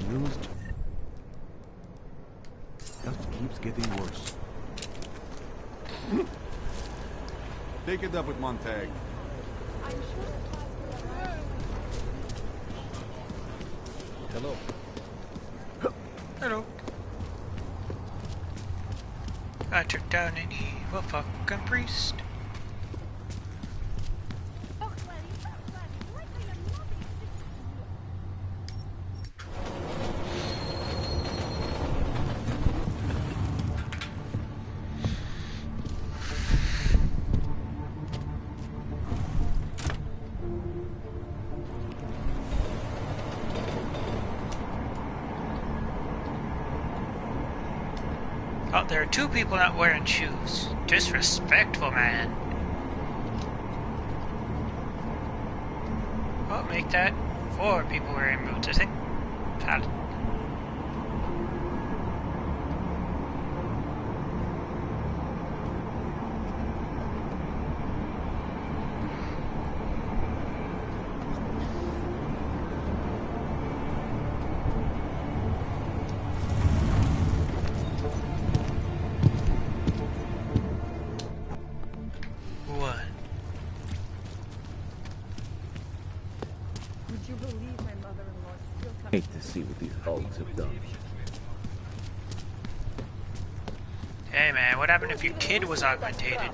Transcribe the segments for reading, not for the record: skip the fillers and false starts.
news just keeps getting worse. Take it up with Montag. Hello. Hello. I took down an evil fucking priest. Oh, there are two people not wearing shoes. Disrespectful, man. Oh, make that 4 people wearing boots, I think. Valid. Hate to see what these dogs have done. Hey man, what happened if your kid was augmentated?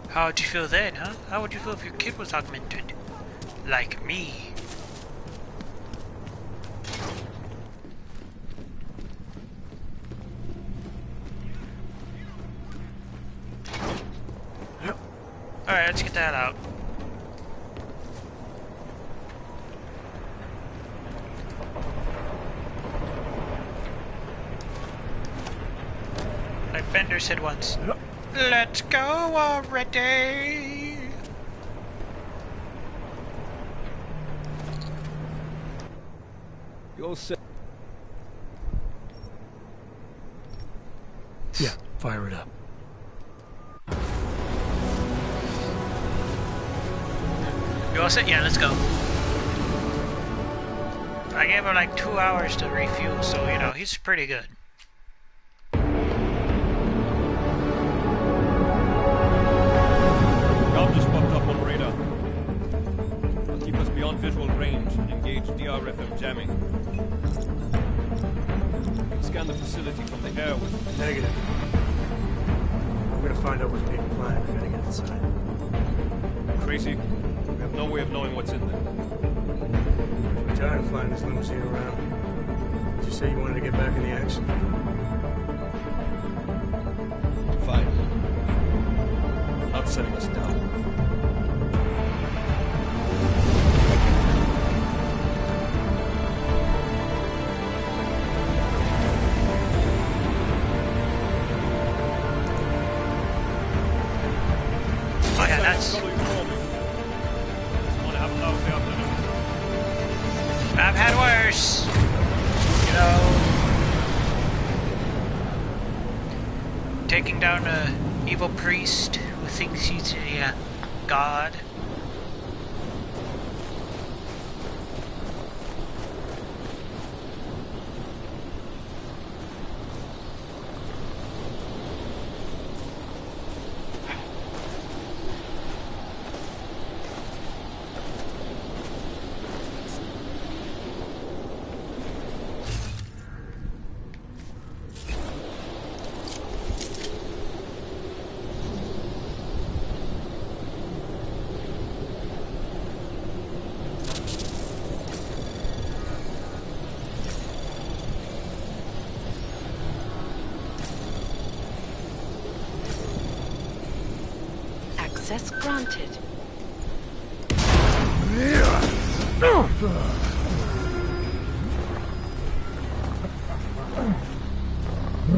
How would you feel then, huh? How would you feel if your kid was augmented? Like me. Alright, let's get that out. Like Bender said once, let's go already! You all set? Yeah, fire it up. You all set? Yeah, let's go. I gave her like 2 hours to refuel, so you know, he's pretty good. Ground just popped up on radar. I'll keep us beyond visual range and engage DRFM jamming. Scan the facility from the air with... Negative. We're gonna find out what's being planned. We gotta get inside. Crazy. We have no way of knowing what's in there. I'm tired of flying this limousine around. Did you say you wanted to get back in the action? Fine. Not setting us down. Oh yeah, that's... I've had worse. You know, taking down a evil priest who thinks he's a god. Access granted.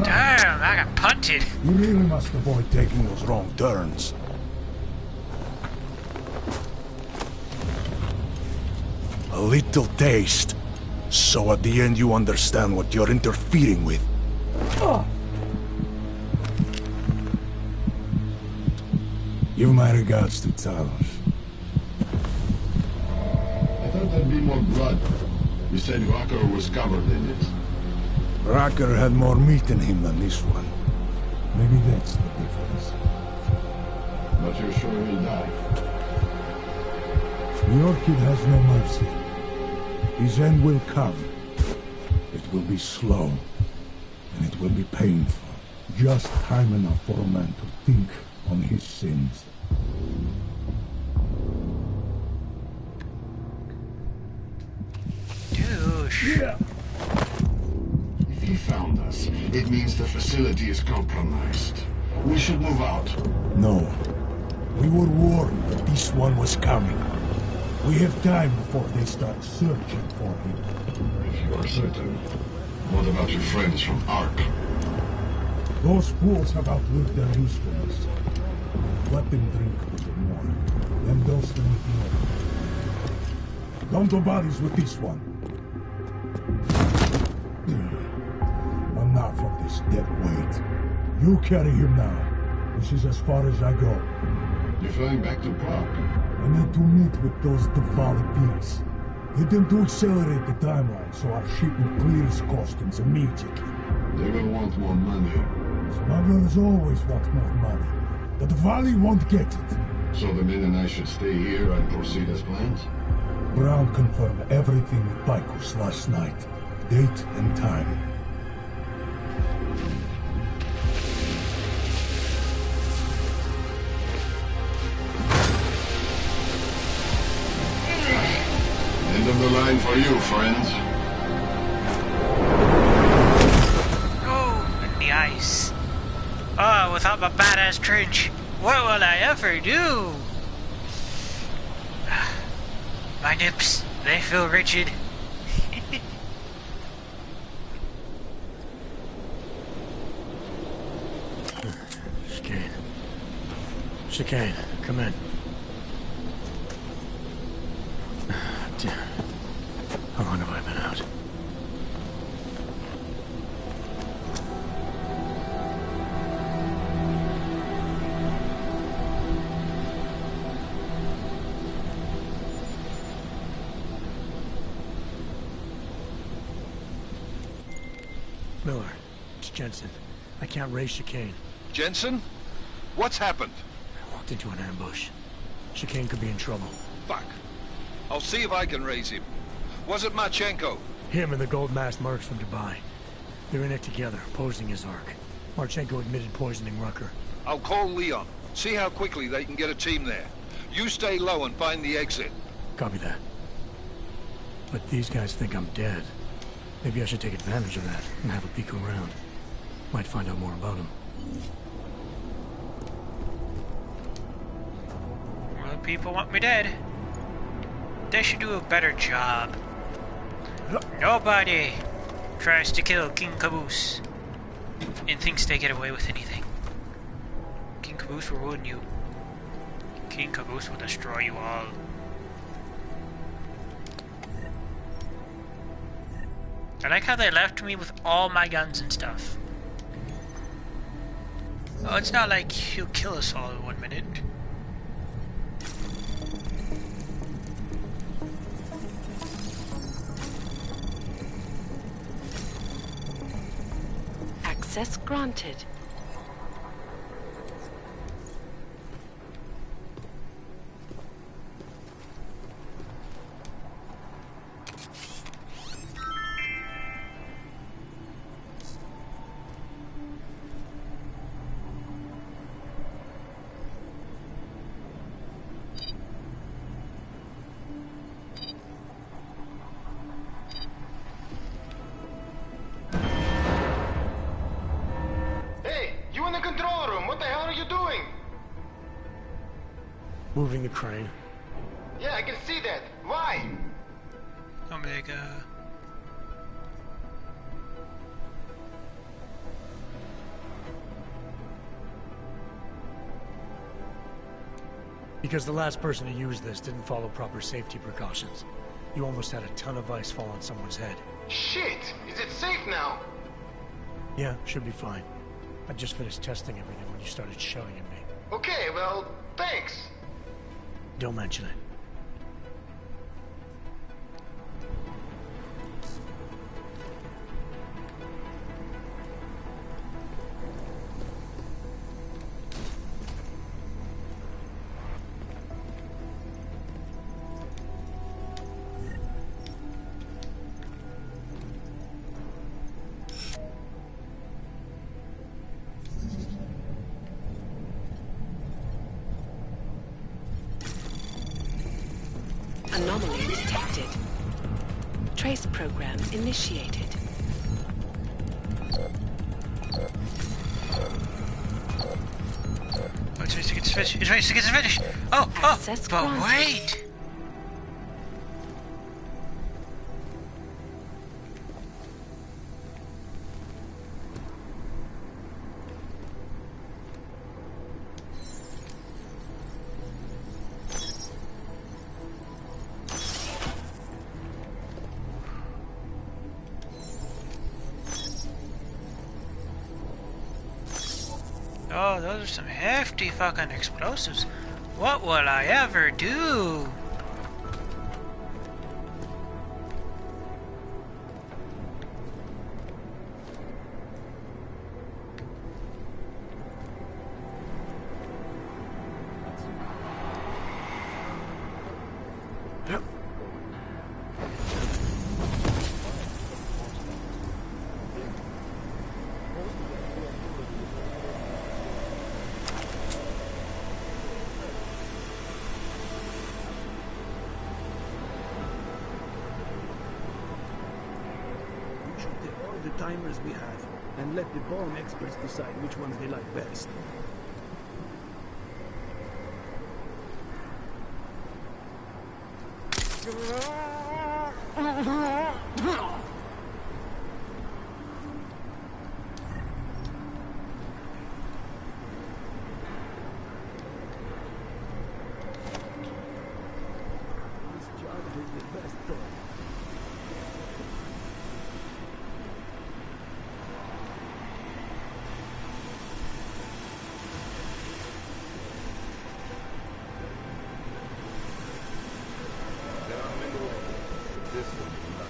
Damn, I got punted. You really must avoid taking those wrong turns. A little taste, so at the end you understand what you're interfering with. Give my regards to Talos. I thought there'd be more blood. You said Walker was covered in it. Racker had more meat in him than this one. Maybe that's the difference. But you're sure he'll die? The Orchid has no mercy. His end will come. It will be slow, and it will be painful. Just time enough for a man to think on his sins. Douche. If he found us, it means the facility is compromised. We should move out. No. We were warned that this one was coming. We have time before they start searching for him. If you are certain, what about your friends from Ark? Those fools have outlived their usefulness. Let them drink a little more. Then dose them with more. Dump the bodies with this one. Enough of this dead weight. You carry him now. This is as far as I go. You're flying back to Prague? I need to meet with those Diwali pigs. Get them to accelerate the timeline so our shipment clears customs immediately. They will want more money. Smugglers always want more money. The Diwali won't get it. So the men and I should stay here and proceed as planned? Brown confirmed everything with Baikus last night. Date and time. End of the line for you, friends. Oh, in the ice. Oh, without my badass trench, what will I ever do? My nips, they feel rigid. Chicane, come in. Damn. How long have I been out? Miller, it's Jensen. I can't raise Chicane. Jensen? What's happened? I walked into an ambush. Chicane could be in trouble. Fuck. I'll see if I can raise him. Was it Marchenko? Him and the gold-masked mercs from Dubai. They're in it together, posing as Ark. Marchenko admitted poisoning Rucker. I'll call Leon. See how quickly they can get a team there. You stay low and find the exit. Copy that. But these guys think I'm dead. Maybe I should take advantage of that and have a peek around. Might find out more about him. Well, people want me dead. They should do a better job. Nobody tries to kill King Caboose and thinks they get away with anything. King Caboose will ruin you. King Caboose will destroy you all. I like how they left me with all my guns and stuff. Oh, it's not like he'll kill us all in 1 minute. Access granted. Moving the crane. Yeah, I can see that. Why? Omega. Because the last person to use this didn't follow proper safety precautions. You almost had a ton of ice fall on someone's head. Shit! Is it safe now? Yeah, should be fine. I just finished testing everything when you started shouting at me. Okay, well, thanks. Don't mention it. Anomaly detected. Trace program initiated. Oh, it's ready to get to finish. It's ready to get to finish. Oh, Access but granted. wait. Oh, those are some hefty fucking explosives. What will I ever do? We should take all the timers we have and let the bomb experts decide which ones they like best. This job is the best toy. There are many ways, but this one is not.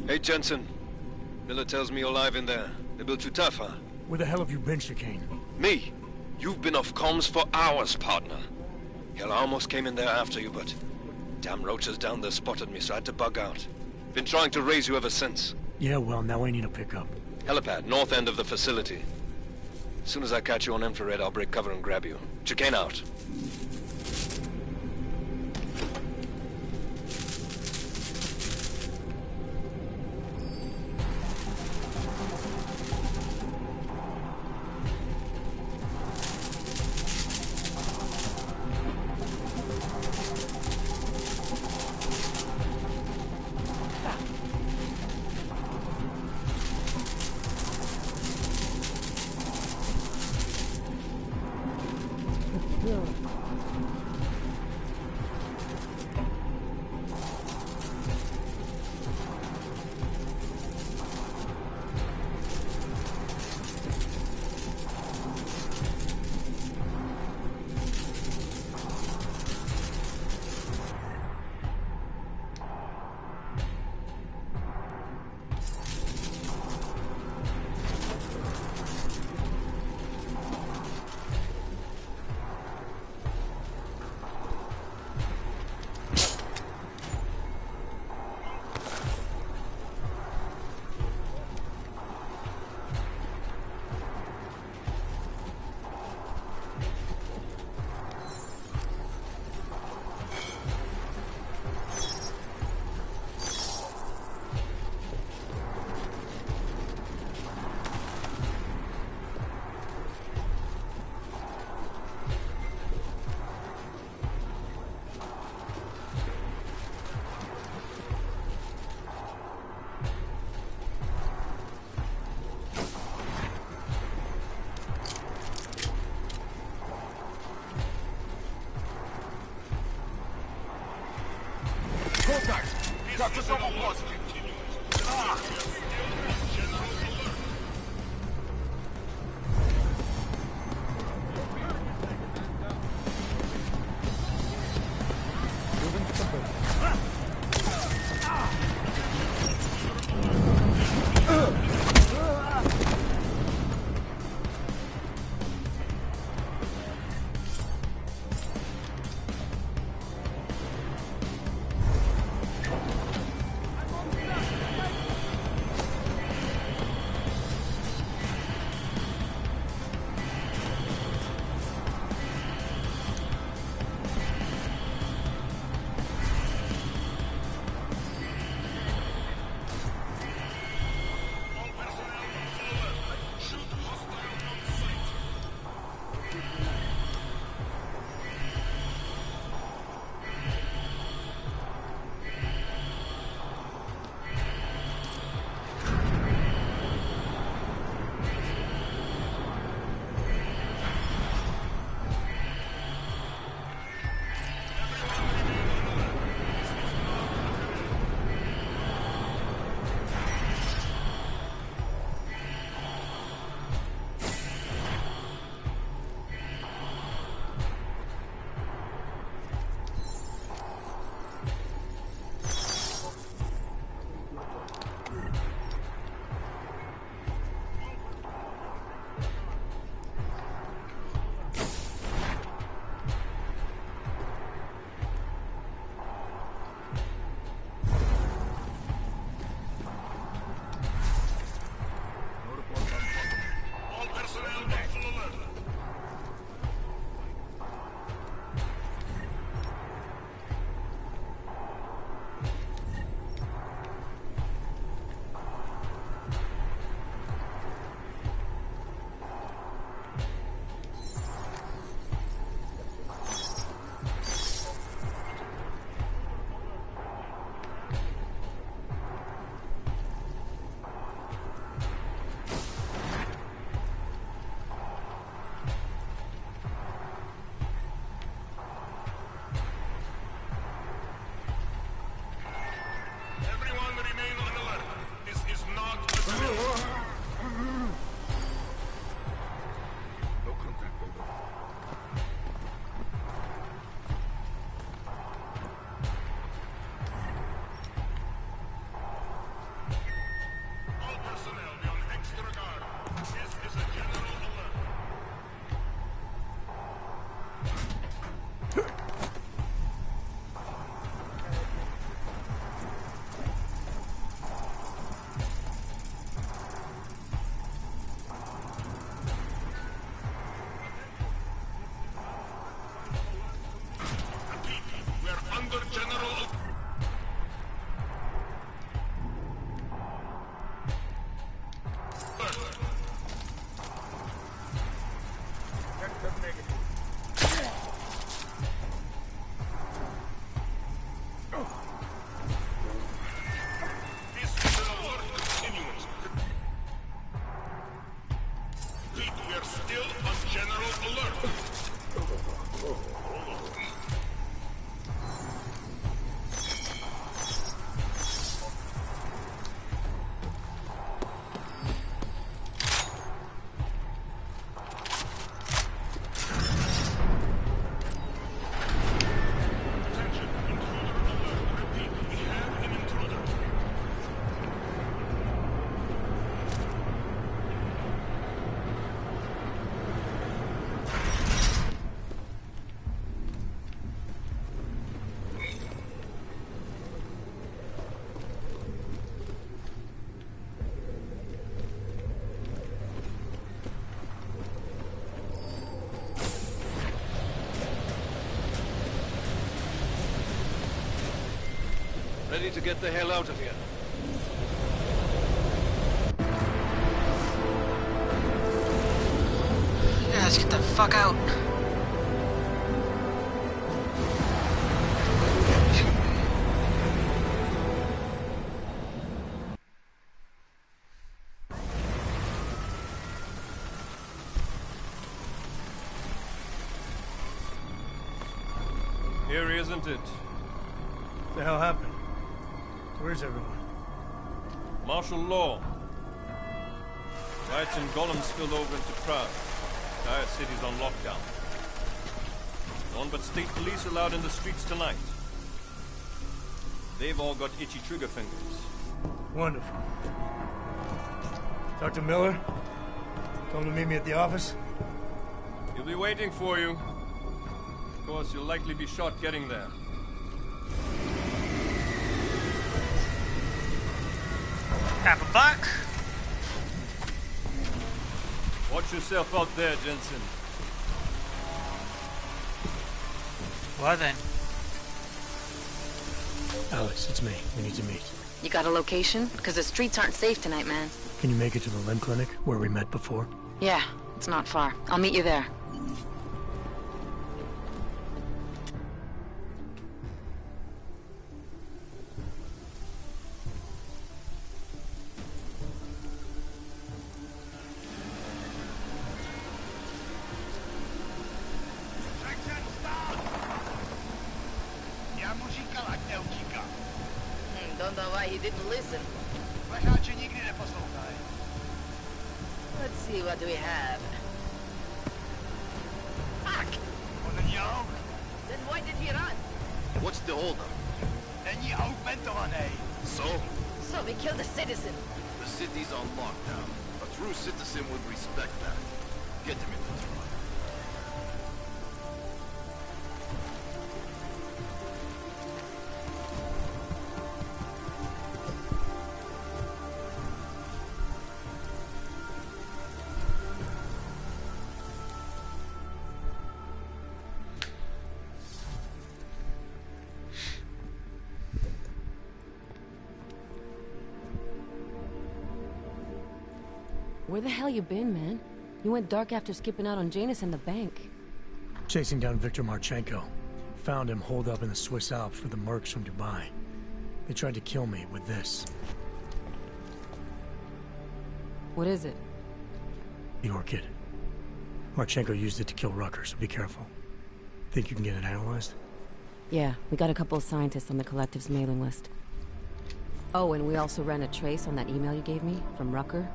Hey, Jensen. Miller tells me you're alive in there. They built you tough, huh? Where the hell have you been, Chicane? Me? You've been off comms for hours, partner. Hell, I almost came in there after you, but damn roaches down there spotted me, so I had to bug out. Been trying to raise you ever since. Yeah, well, now I need a pickup. Helipad, north end of the facility. As soon as I catch you on infrared, I'll break cover and grab you. Chicane out. Contact! Got to double positive. Ready to get the hell out of here. Yeah, let's get the fuck out. Here, isn't it? What The hell happened? Where's everyone? Martial law. Riots in Gollum spilled over into Prague. Entire city's on lockdown. No one but state police allowed in the streets tonight. They've all got itchy trigger fingers. Wonderful. Talk to Miller? Tell him to meet me at the office? He'll be waiting for you. Of course, you'll likely be shot getting there. Have a buck. Watch yourself out there, Jensen. Well then. Alex, it's me. We need to meet. You got a location? Because the streets aren't safe tonight, man. Can you make it to the limb clinic, where we met before? Yeah, it's not far. I'll meet you there. Don't know why he didn't listen. Let's see what we have. Fuck! Then why did he run? What's the holdup? So? So we killed a citizen. The city's on lockdown. A true citizen would respect that. Get him in the truck. Where the hell you been, man? You went dark after skipping out on Janus and the bank. Chasing down Viktor Marchenko. Found him holed up in the Swiss Alps with the mercs from Dubai. They tried to kill me with this. What is it? The orchid. Marchenko used it to kill Rucker, so be careful. Think you can get it analyzed? Yeah, we got a couple of scientists on the Collective's mailing list. Oh, and we also ran a trace on that email you gave me from Rucker.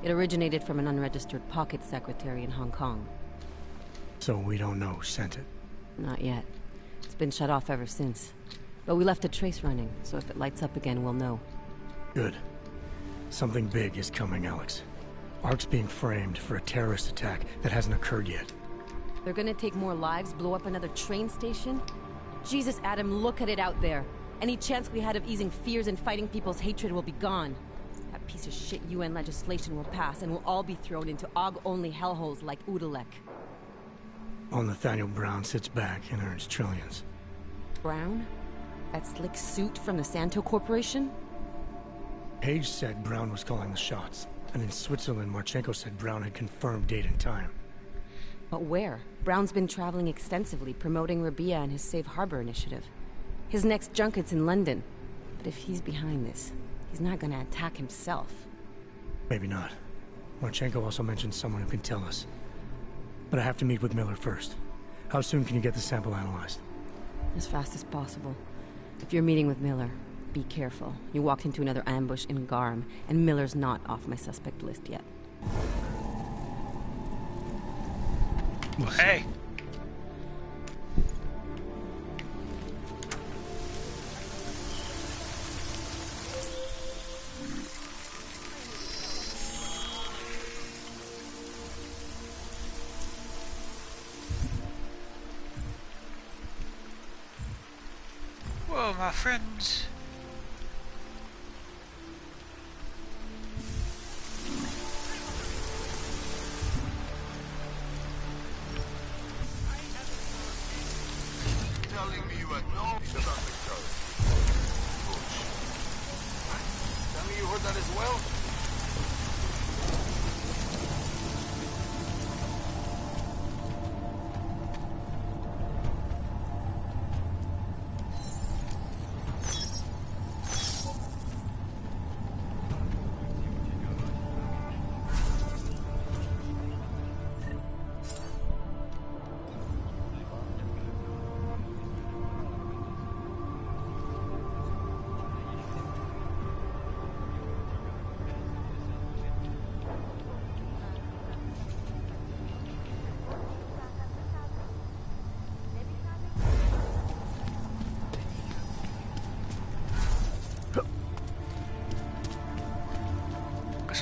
It originated from an unregistered pocket secretary in Hong Kong. So we don't know who sent it? Not yet. It's been shut off ever since. But we left a trace running, so if it lights up again, we'll know. Good. Something big is coming, Alex. Ark's being framed for a terrorist attack that hasn't occurred yet. They're gonna take more lives, blow up another train station? Jesus, Adam, look at it out there. Any chance we had of easing fears and fighting people's hatred will be gone. That piece of shit UN legislation will pass, and we'll all be thrown into AUG-only hellholes like Udalek. While Nathaniel Brown sits back and earns trillions. Brown? That slick suit from the Santo Corporation? Page said Brown was calling the shots, and in Switzerland, Marchenko said Brown had confirmed date and time. But where? Brown's been traveling extensively, promoting Rabia and his Safe Harbor initiative. His next junket's in London. But if he's behind this, he's not gonna attack himself. Maybe not. Marchenko also mentioned someone who can tell us. But I have to meet with Miller first. How soon can you get the sample analyzed? As fast as possible. If you're meeting with Miller, be careful. You walked into another ambush in Garm, and Miller's not off my suspect list yet. Well, hey. Whoa, my friends. Telling me you had no idea about the code. Tell me you heard that as well?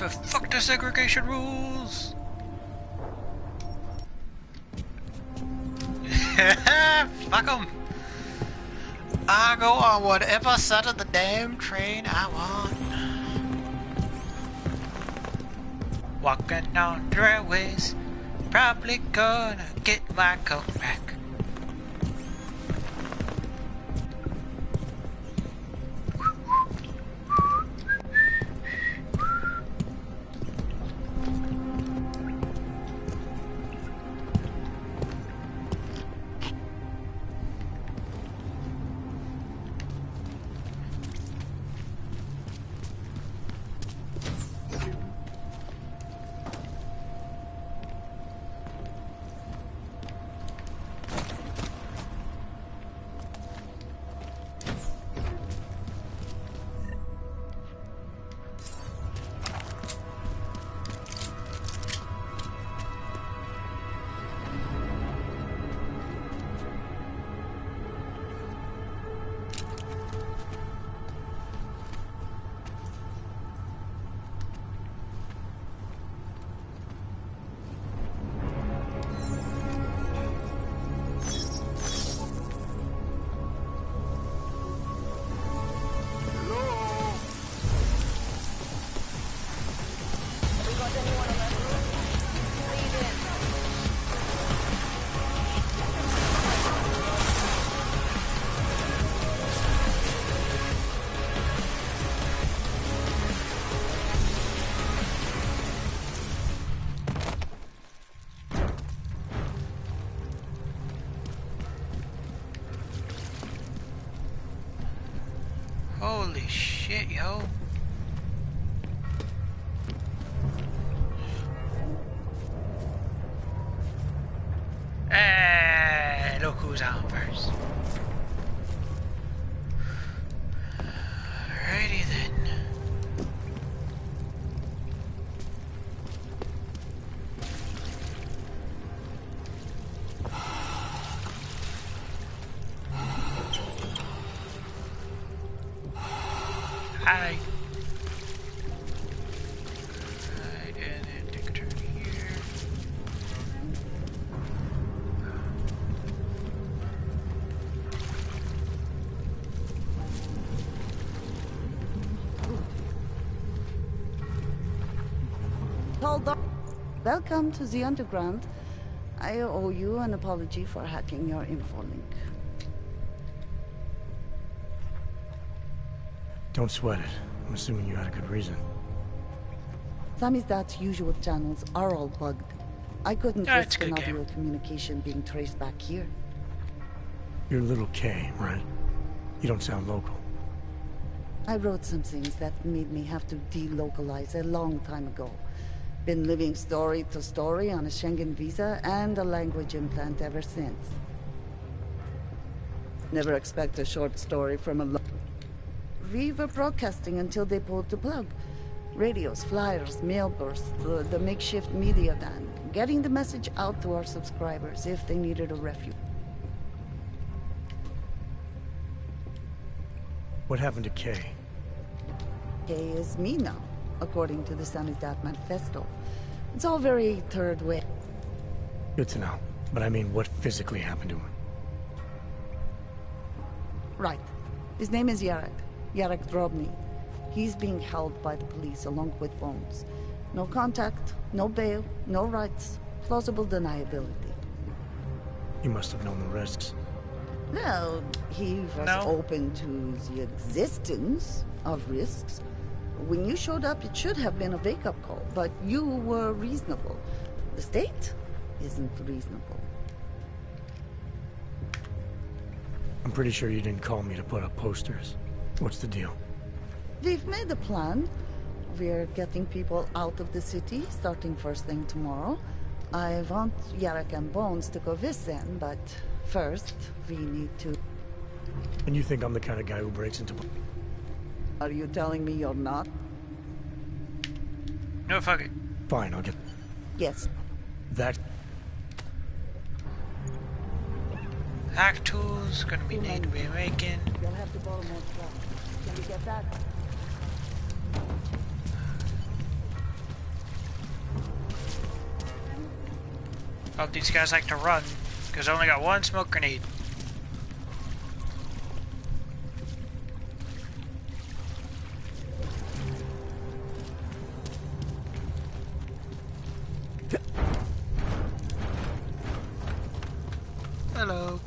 for fuck the segregation rules. Fuck 'em. I go on whatever side of the damn train I want. Walking on the railways, probably gonna get my coat back. Holy shit, yo. Hey, look who's on first. Alrighty then. Hi. Right, and then take a turn here. Hold on. Welcome to the underground. I owe you an apology for hacking your infolink. Don't sweat it. I'm assuming you had a good reason. Samizdat's usual channels are all bugged. I couldn't Ah, risk it's an good audio game. communication being traced back here. You're Little K, right? You don't sound local. I wrote some things that made me have to delocalize a long time ago. Been living story to story on a Schengen visa and a language implant ever since. Never expect a short story from a we were broadcasting until they pulled the plug. Radios, flyers, mail bursts, the makeshift media van. Getting the message out to our subscribers if they needed a refuge. What happened to Kay? Kay is me now, according to the Samizdat Manifesto. It's all very third way. Good to know. But I mean, what physically happened to him? Right. His name is Yarek. Yarek Drobny. He's being held by the police along with Bones. No contact, no bail, no rights, plausible deniability. He must have known the risks. Well, he was open to the existence of risks. When you showed up, it should have been a wake-up call, but you were reasonable. The state isn't reasonable. I'm pretty sure you didn't call me to put up posters. What's the deal? We've made a plan. We're getting people out of the city, starting first thing tomorrow. I want Yarek and Bones to go with them, but first, we need to... And you think I'm the kind of guy who breaks into... Are you telling me you're not? No, fuck it. Fine, I'll get... Yes. That... Hack tools, gonna be need to be making. You'll have to borrow more trucks. Can you get that? Oh, these guys like to run, because I only got one smoke grenade. Hello.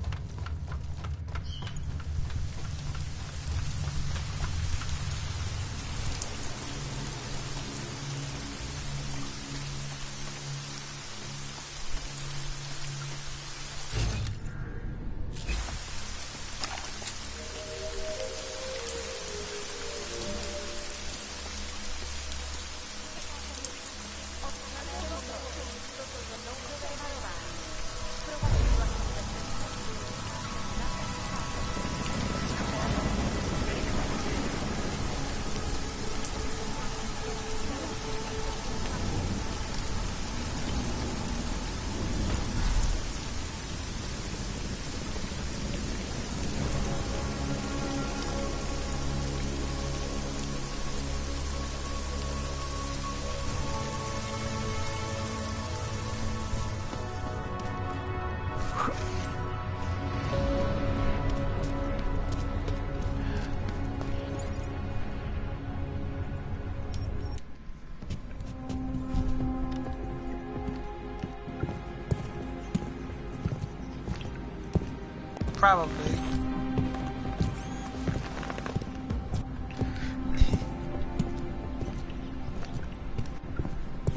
Probably.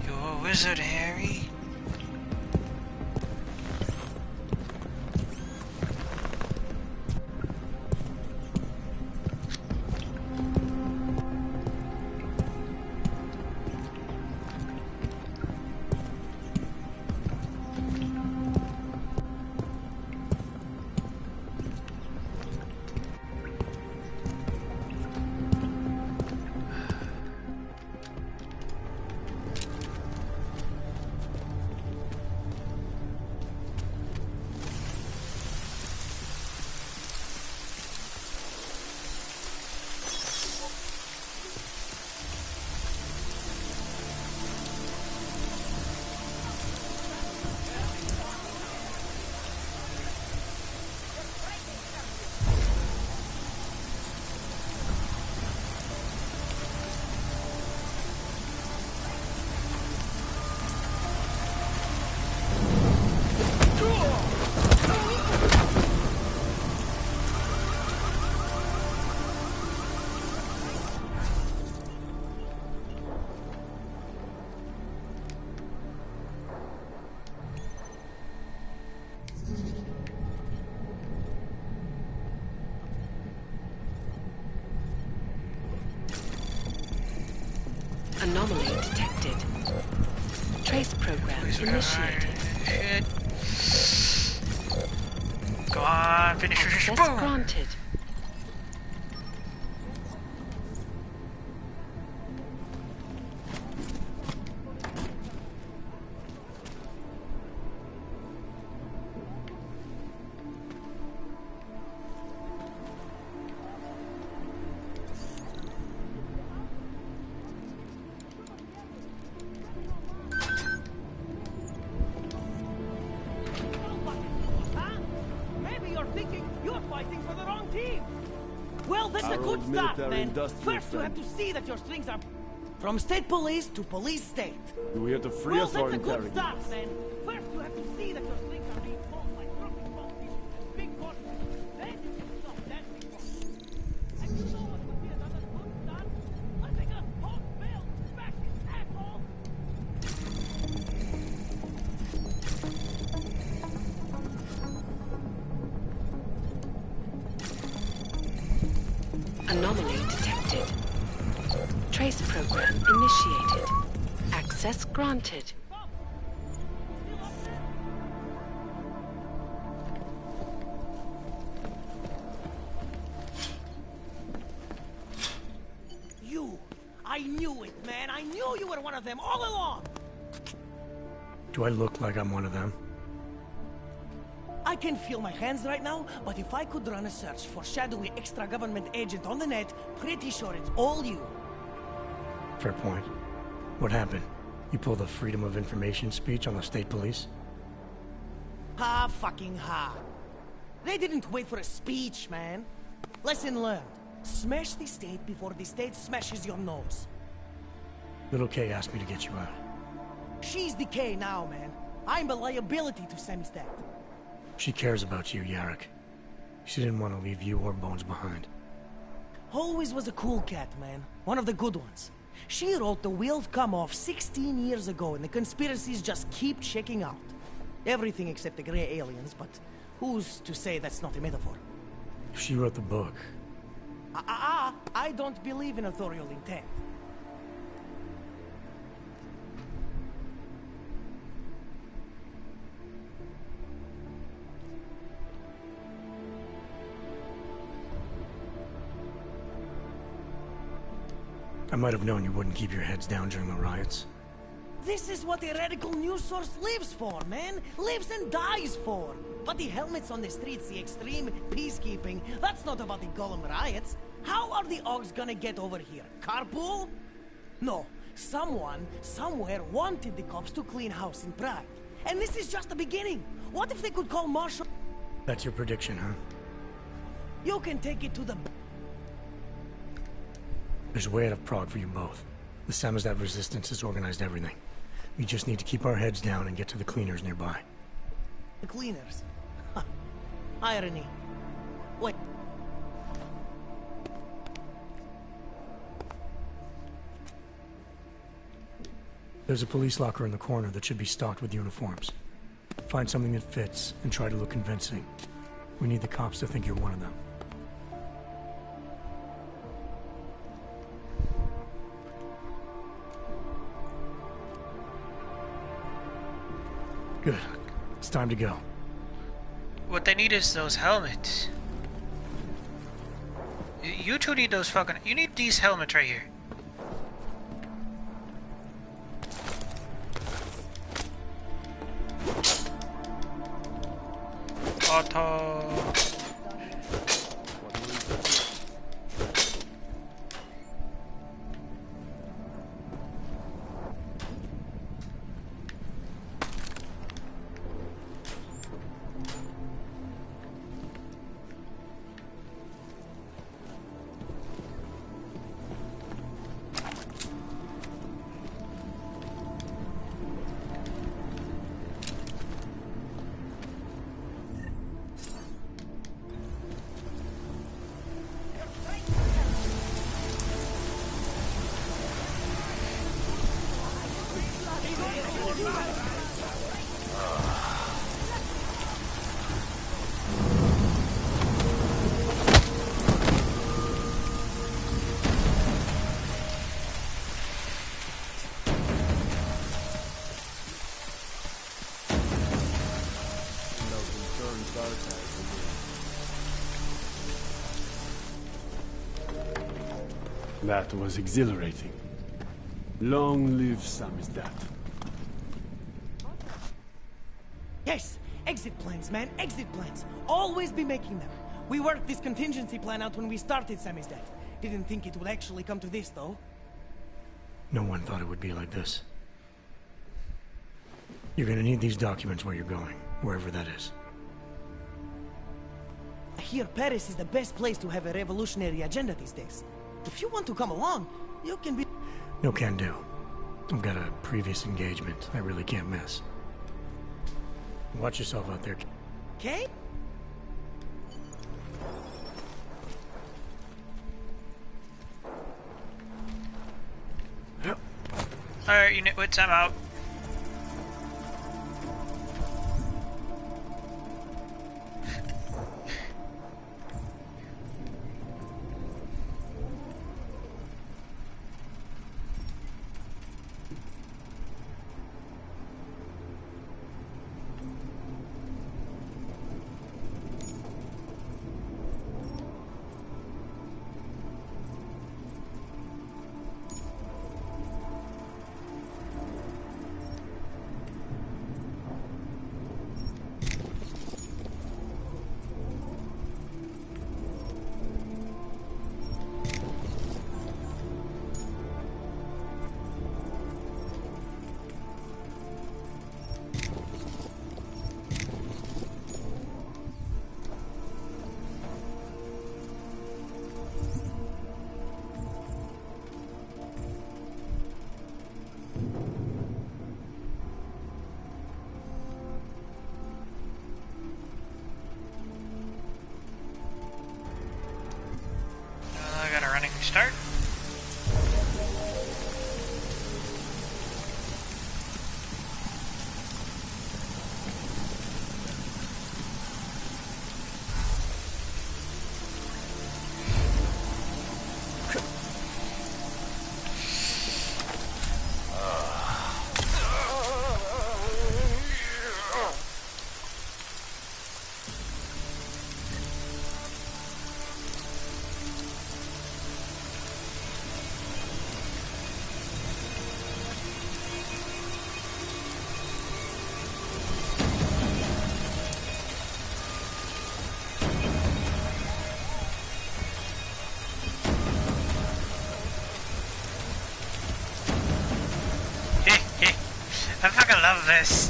You're a wizard, Harry. Anomaly detected. Trace program initiated. Go on, finish your Access boom. granted. Well, that's Our a good old start, military man. industrial First, you have friend. to see that your strings are from state police to police state. We have to free Well, us or that's a good interrogate. start, man. First, you have to see that your strings are being pulled by crooked politicians and big corporations. Then you can stop dancing for us. And you know what would be another good start? Letting us hold Bill back, asshole! Anomaly detected. Trace program initiated. Access granted. You! I knew it, man! I knew you were one of them all along! Do I look like I'm one of them? I can feel my hands right now, but if I could run a search for shadowy extra-government agent on the net, pretty sure it's all you. Fair point. What happened? You pulled a Freedom of Information speech on the state police? Ha fucking ha. They didn't wait for a speech, man. Lesson learned. Smash the state before the state smashes your nose. Little Kay asked me to get you out. She's the K now, man. I'm a liability to Semistad. She cares about you, Yarrick. She didn't want to leave you or Bones behind. Always was a cool cat, man. One of the good ones. She wrote The Wheels Come Off 16 years ago, and the conspiracies just keep checking out. Everything except the gray aliens, but who's to say that's not a metaphor? If she wrote the book... I don't believe in authorial intent. I might have known you wouldn't keep your heads down during the riots. This is what a radical news source lives for, man. Lives and dies for. But the helmets on the streets, the extreme peacekeeping, that's not about the Golem riots. How are the Augs gonna get over here? Carpool? No. Someone, somewhere, wanted the cops to clean house in Prague. And this is just the beginning. What if they could call Marshal... That's your prediction, huh? You can take it to the... There's a way out of Prague for you both. The Samizdat resistance has organized everything. We just need to keep our heads down and get to the cleaners nearby. The cleaners? Ha. Irony. Wait. There's a police locker in the corner that should be stocked with uniforms. Find something that fits and try to look convincing. We need the cops to think you're one of them. Good. It's time to go. What they need is those helmets. You two need those fucking... You need these helmets right here. Auto... That was exhilarating. Long live Samizdat. Yes! Exit plans, man. Exit plans. Always be making them. We worked this contingency plan out when we started Samizdat. Didn't think it would actually come to this, though. No one thought it would be like this. You're gonna need these documents where you're going, wherever that is. I hear Paris is the best place to have a revolutionary agenda these days. If you want to come along, you can be... No can do. I've got a previous engagement I really can't miss. Watch yourself out there. Okay? Alright, you nitwits, I'm out. running start. I fucking love this.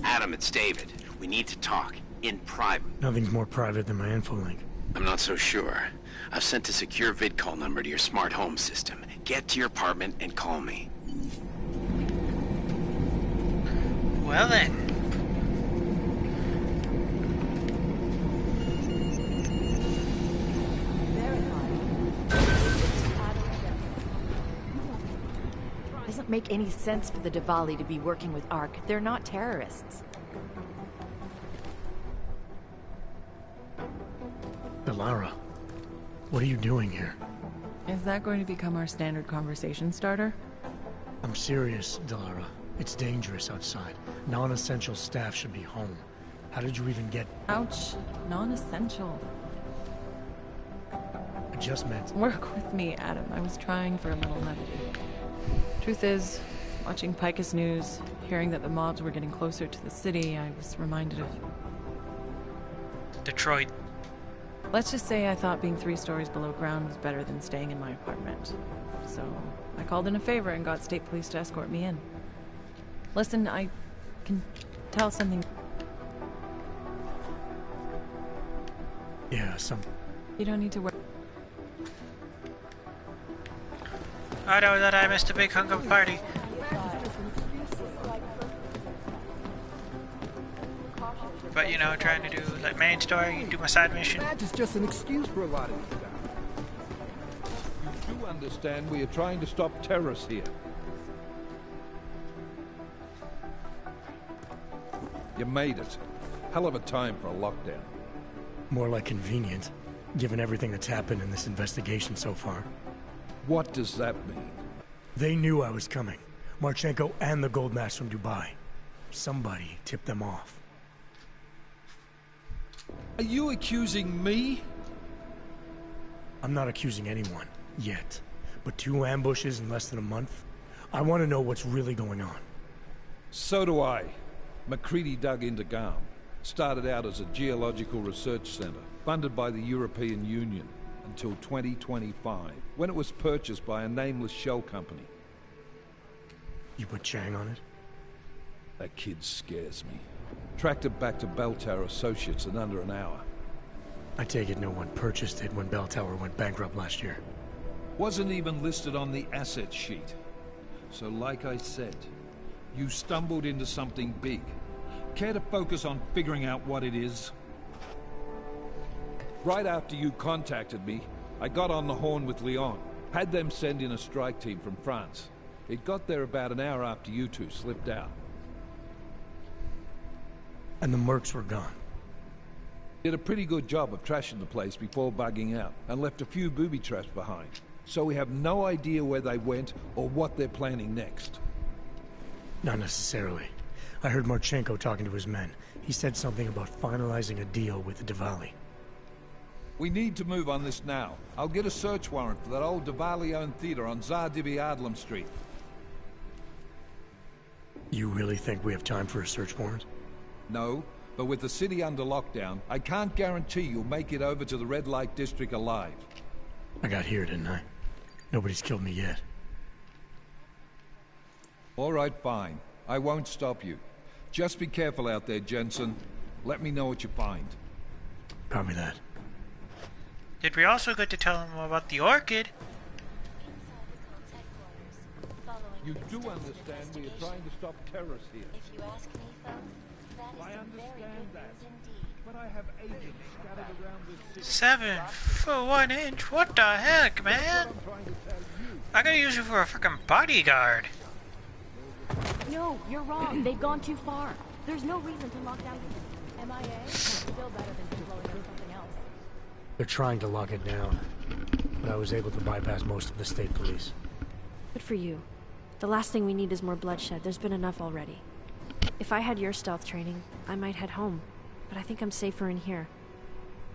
Adam, it's David. We need to talk. In private. Nothing's more private than my info link. I'm not so sure. I've sent a secure vid call number to your smart home system. Get to your apartment and call me. Well then. Doesn't make any sense for the Diwali to be working with ARC. They're not terrorists. Delara, what are you doing here? Is that going to become our standard conversation starter? I'm serious, Delara. It's dangerous outside. Non-essential staff should be home. How did you even get... Ouch. Non-essential. I just meant... Work with me, Adam. I was trying for a little levity. Truth is, watching Picus News, hearing that the mobs were getting closer to the city, I was reminded of... Detroit. Let's just say I thought being 3 stories below ground was better than staying in my apartment. So, I called in a favor and got state police to escort me in. Listen, I can tell something... Yeah, You don't need to worry. I know that I missed a big hunk of party. But you know, trying to do like main story, do my side mission. That is just an excuse for a lot of you guys. You do understand we are trying to stop terrorists here. You made it. Hell of a time for a lockdown. More like convenient, given everything that's happened in this investigation so far. What does that mean? They knew I was coming. Marchenko and the gold mask from Dubai. Somebody tipped them off. Are you accusing me? I'm not accusing anyone, yet. But 2 ambushes in less than a month? I want to know what's really going on. So do I. McCready dug into Garm. Started out as a geological research center, funded by the European Union, until 2025, when it was purchased by a nameless shell company. You put Chang on it? That kid scares me. Tracked it back to Bell Tower Associates in under an hour. I take it no one purchased it when Bell Tower went bankrupt last year. Wasn't even listed on the asset sheet. So like I said, you stumbled into something big. Care to focus on figuring out what it is? Right after you contacted me, I got on the horn with Lyon. Had them send in a strike team from France. It got there about an hour after you two slipped out. And the mercs were gone. Did a pretty good job of trashing the place before bugging out, and left a few booby traps behind. So we have no idea where they went or what they're planning next. Not necessarily. I heard Marchenko talking to his men. He said something about finalizing a deal with the Diwali. We need to move on this now. I'll get a search warrant for that old Diwali-owned theater on Tsar Dibi Adlam Street. You really think we have time for a search warrant? No, but with the city under lockdown, I can't guarantee you'll make it over to the red light district alive. I got here, didn't I? Nobody's killed me yet. All right, fine. I won't stop you. Just be careful out there, Jensen. Let me know what you find. Copy that. Did we also get to tell him about the orchid? You do understand we are trying to stop terrorists here. If you ask me, folks, that is I some understand very good that. news indeed. But I have agents scattered around this city. 7 for 1 inch? What the heck, man? I gotta use you for a freaking bodyguard. No, you're wrong. They've gone too far. There's no reason to lock down MIA. Still better than blowing up something else. They're trying to lock it down. But I was able to bypass most of the state police. Good for you. The last thing we need is more bloodshed. There's been enough already. If I had your stealth training, I might head home. But I think I'm safer in here.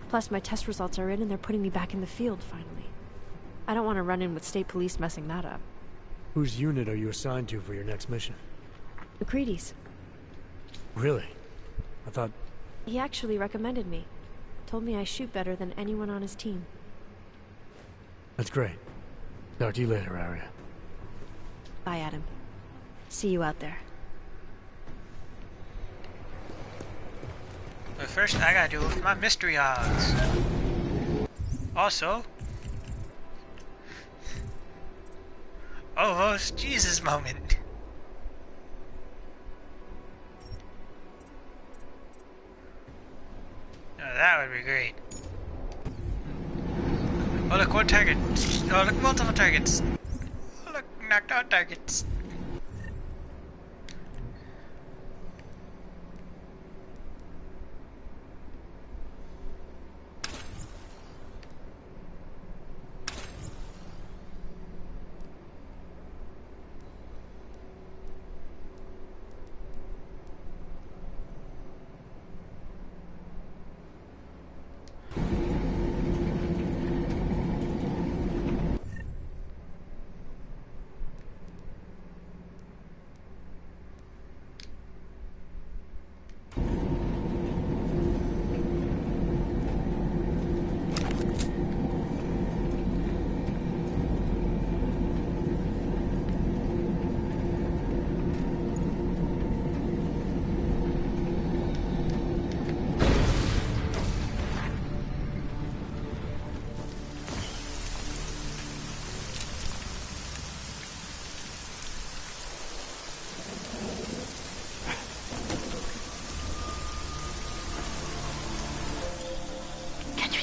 Plus, my test results are in and they're putting me back in the field, finally. I don't want to run in with state police messing that up. Whose unit are you assigned to for your next mission? McCready's. Really? I thought... He actually recommended me. Told me I shoot better than anyone on his team. That's great. Talk to you later, Arya. Bye, Adam. See you out there. But first, I gotta do my mystery odds. Also... almost Jesus moment. Oh, that would be great. Oh look, one target. Oh look, multiple targets. Oh look, knocked out targets.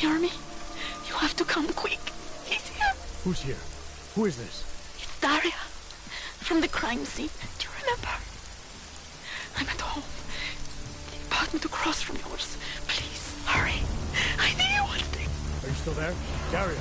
Hear me? You have to come quick. He's here. Who's here? Who is this? It's Daria. From the crime scene. Do you remember? I'm at home. The apartment across from yours. Please, hurry. I need you one thing. Are you still there? Daria.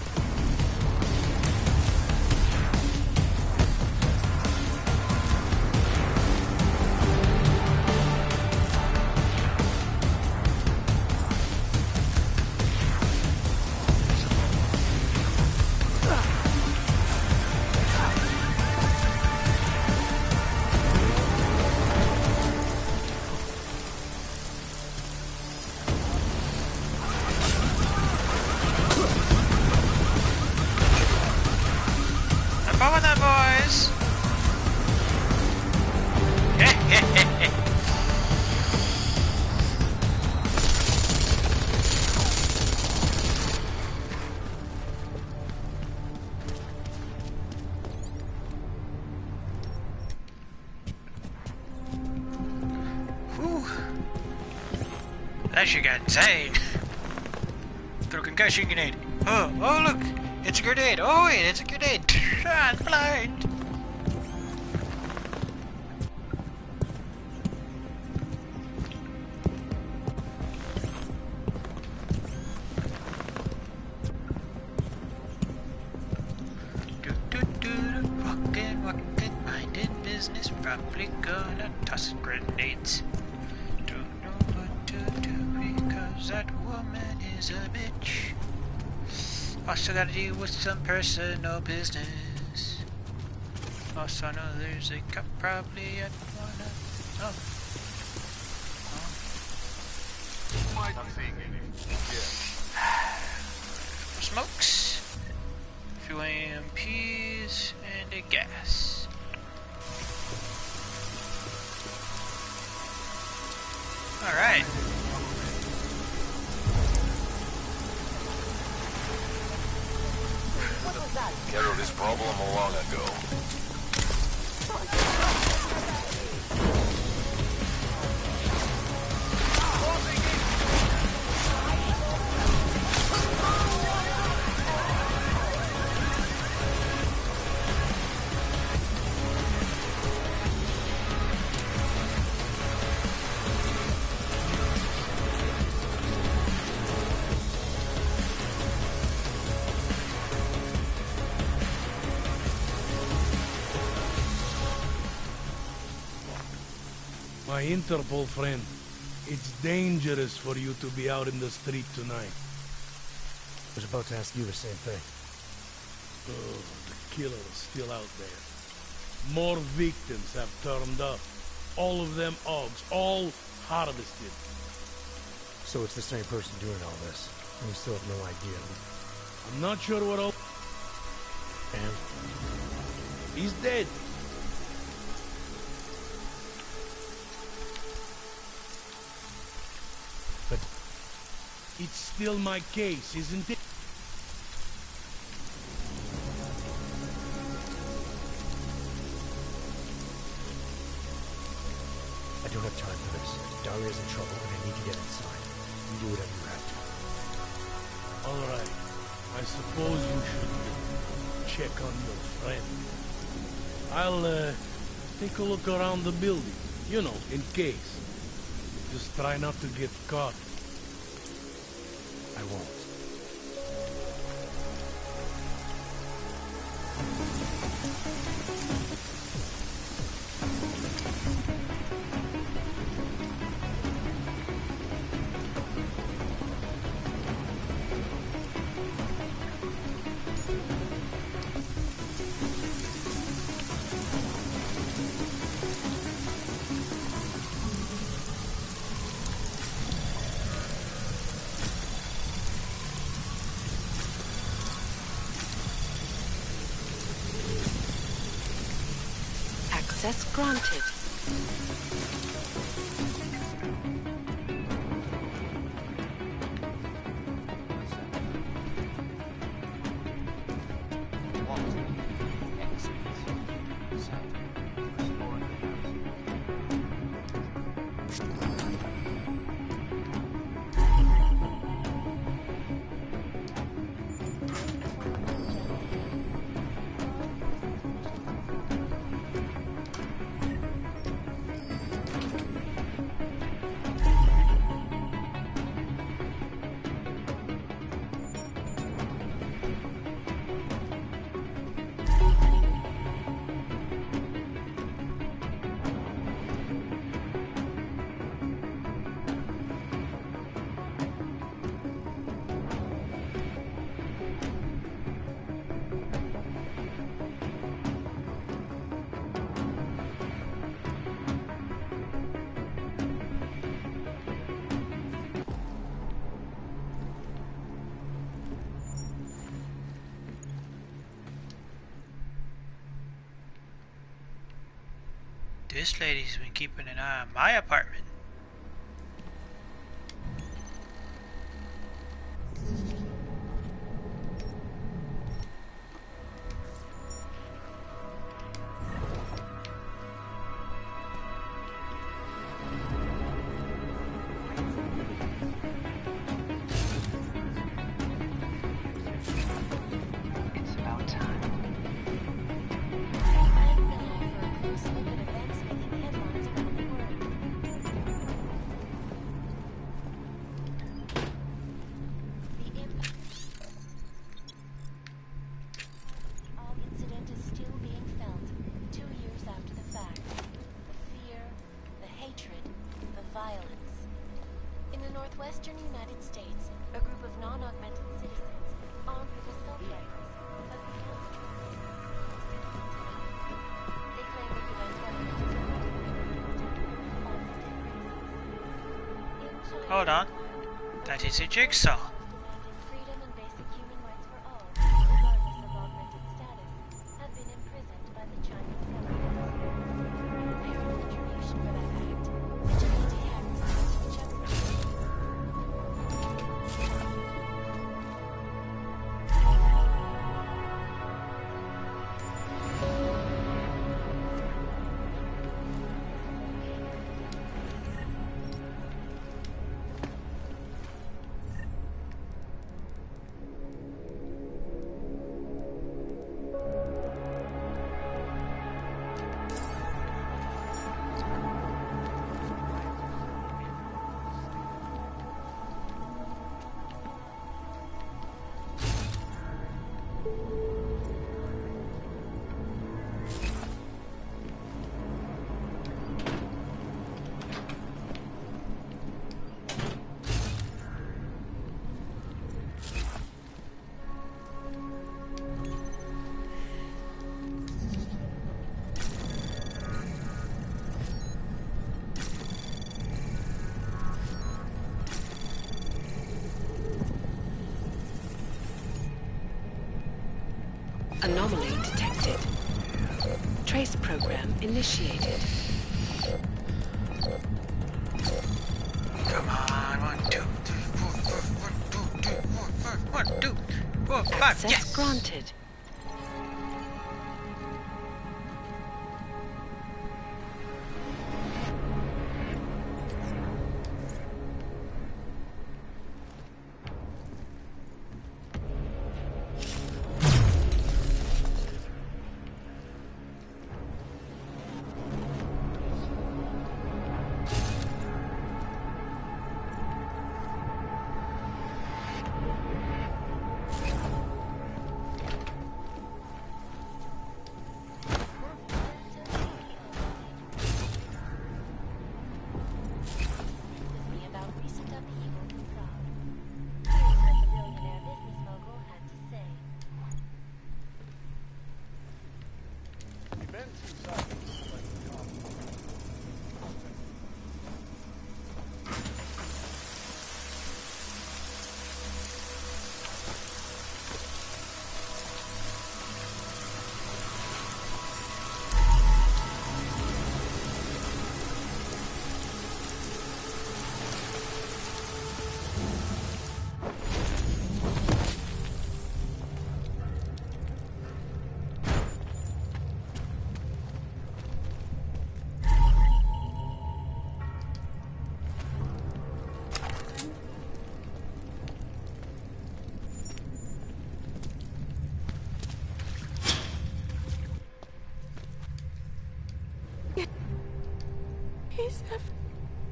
that shit got insane. Throw concussion grenade. Oh, look! It's a grenade! Oh, wait, it's a grenade! I'm blind! Walking, minding business, probably gonna toss grenades. Don't know what to do because that woman is a bitch. Also gotta deal with some personal business. Also know there's a cop probably at one of... Oh. Might be seeing it. Smokes. A few AMPs and a gas. Alright. Carried this problem long ago. My Interpol friend, it's dangerous for you to be out in the street tonight. I was about to ask you the same thing. Oh, the killer is still out there. More victims have turned up. All of them Augs, all harvested. So it's the same person doing all this, and we still have no idea. I'm not sure what all... And? He's dead. But it's still my case, isn't it? I don't have time for this. Daria's in trouble, and I need to get inside. You do whatever you have to. All right. I suppose you should check on your friend. I'll take a look around the building. You know, in case. Just try not to get caught. I won't. Access granted. This lady's been keeping an eye on my apartment. Western United States, a group of non-augmented citizens armed with assault rifles have begun They claim the UN government is Hold on. That is a jigsaw. freedom and basic human rights for all, regardless of augmented status, have been imprisoned by the Chinese government. As retribution for that act, vigilante hackers launched jeopardy. Anomaly detected. Trace program initiated. Come on, 1, 2, 3, 4, 1, 2, 3, 4, 1, 2, 4, 5. Access Yes! granted.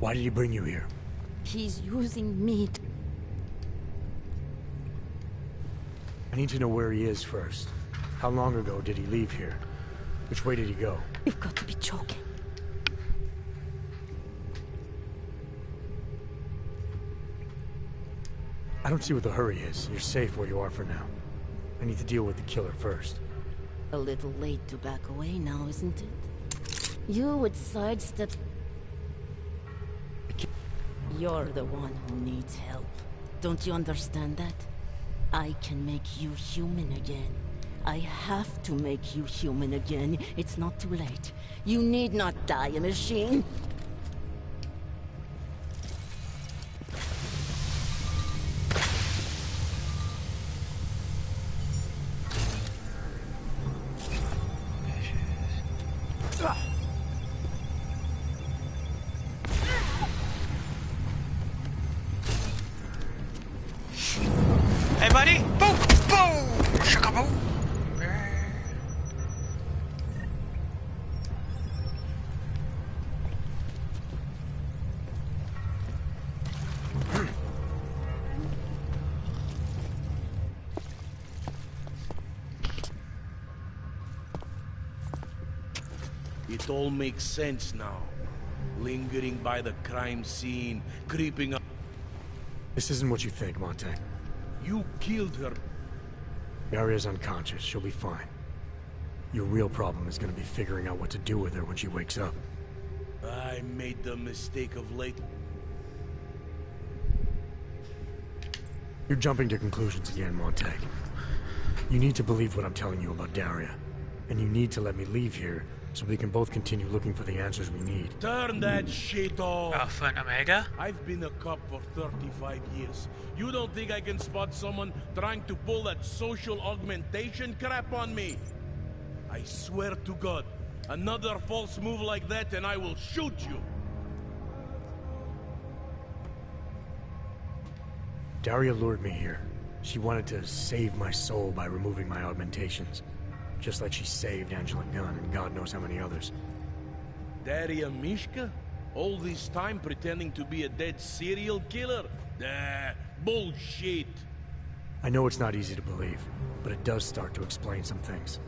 Why did he bring you here? He's using me. I need to know where he is first. How long ago did he leave here? Which way did he go? You've got to be joking. I don't see what the hurry is. You're safe where you are for now. I need to deal with the killer first. A little late to back away now, isn't it? You would sidestep. You're the one who needs help. Don't you understand that? I can make you human again. I have to make you human again. It's not too late. You need not die, machine. Hey, buddy! Boom! Boom! Shaka boom! It all makes sense now. Lingering by the crime scene, creeping up. This isn't what you think, Monte. You killed her. Daria's unconscious. She'll be fine. Your real problem is gonna be figuring out what to do with her when she wakes up. I made the mistake of late. You're jumping to conclusions again, Monte. You need to believe what I'm telling you about Daria. And you need to let me leave here so we can both continue looking for the answers we need. Turn that shit off! Alpha and Omega? I've been a cop for 35 years. You don't think I can spot someone trying to pull that social augmentation crap on me? I swear to God, another false move like that and I will shoot you! Daria lured me here. She wanted to save my soul by removing my augmentations. Just like she saved Angela Gunn and God knows how many others. Daria Mishka? All this time pretending to be a dead serial killer? Nah, bullshit! I know it's not easy to believe, but it does start to explain some things.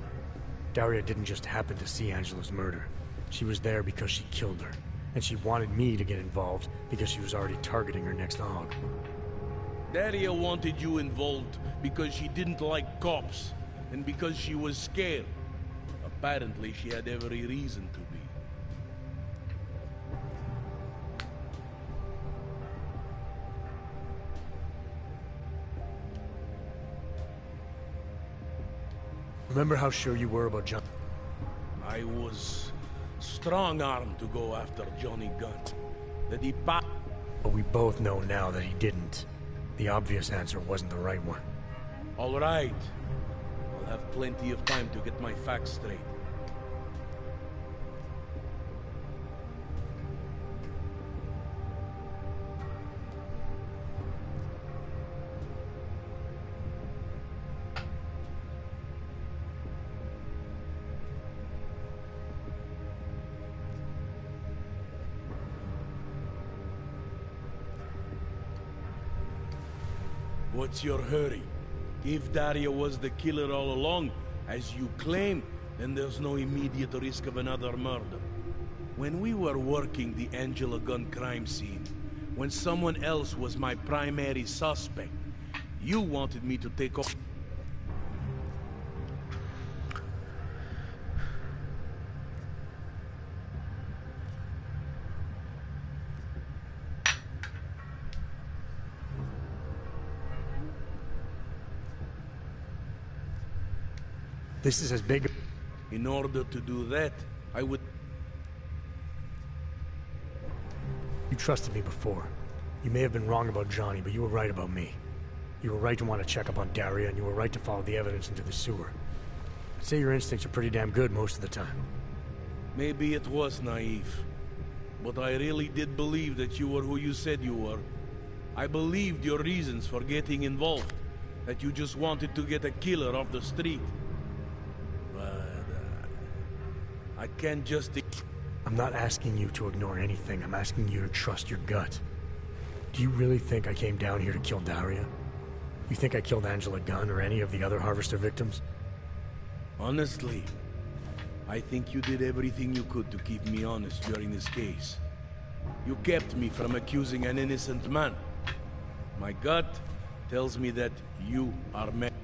Daria didn't just happen to see Angela's murder. She was there because she killed her. And she wanted me to get involved because she was already targeting her next hog. Daria wanted you involved because she didn't like cops, and because she was scared. Apparently, she had every reason to be. Remember how sure you were about John? I was strong-armed to go after Johnny Gunn. That he But we both know now that he didn't. The obvious answer wasn't the right one. All right. I'll have plenty of time to get my facts straight. What's your hurry? If Daria was the killer all along, as you claim, then there's no immediate risk of another murder. When we were working the Angela Gunn crime scene, when someone else was my primary suspect, you wanted me to take off. This is as big. In order to do that, I would... You trusted me before. You may have been wrong about Johnny, but you were right about me. You were right to want to check up on Daria, and you were right to follow the evidence into the sewer. I'd say your instincts are pretty damn good most of the time. Maybe it was naive, but I really did believe that you were who you said you were. I believed your reasons for getting involved, that you just wanted to get a killer off the street. I can't just... I'm not asking you to ignore anything. I'm asking you to trust your gut. Do you really think I came down here to kill Daria? You think I killed Angela Gunn or any of the other Harvester victims? Honestly, I think you did everything you could to keep me honest during this case. You kept me from accusing an innocent man. My gut tells me that you are meant.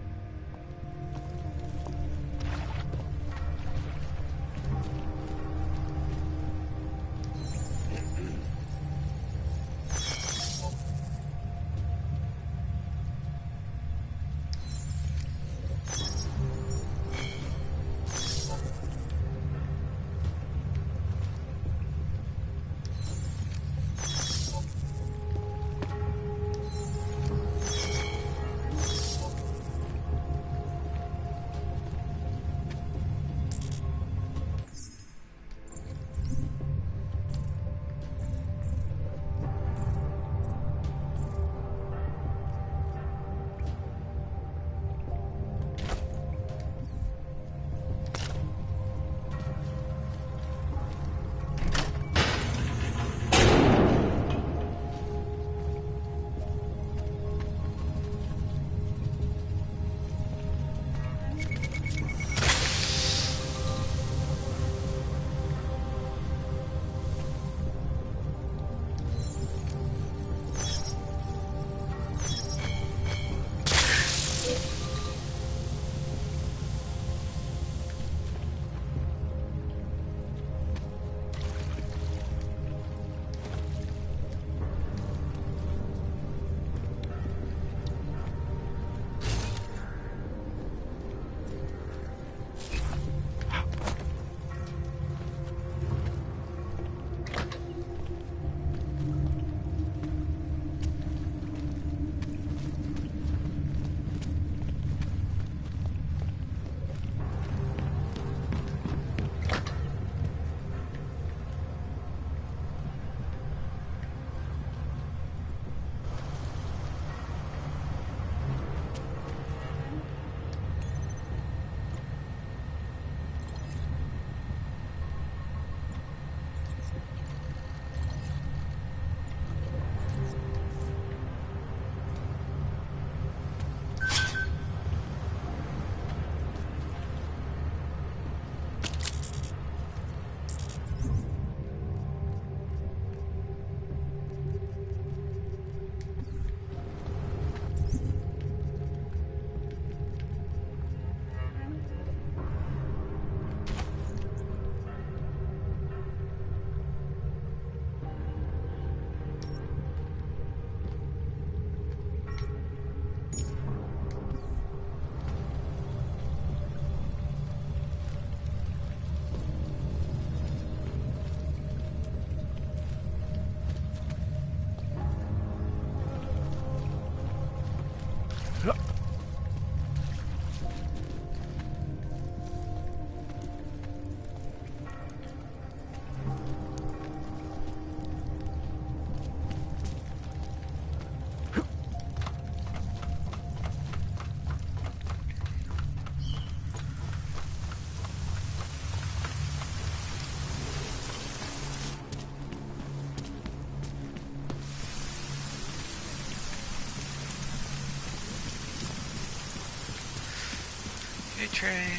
You're training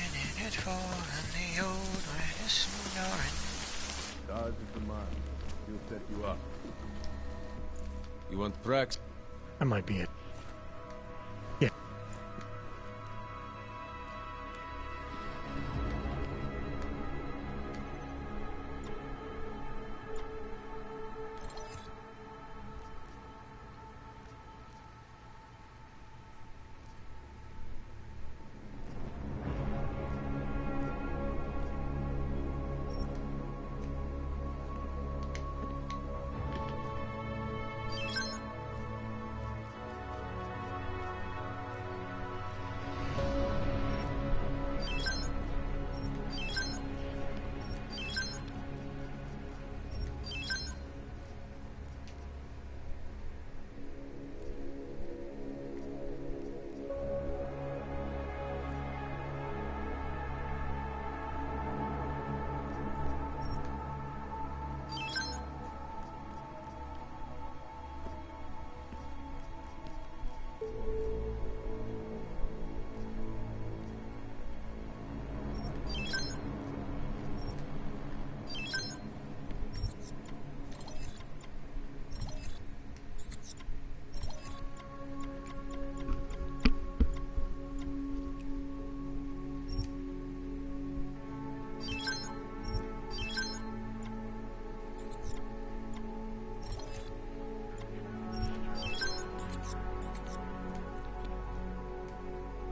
it for and the old man is snoring. Dodge is the man. He'll set you up. You want Prax? That might be it.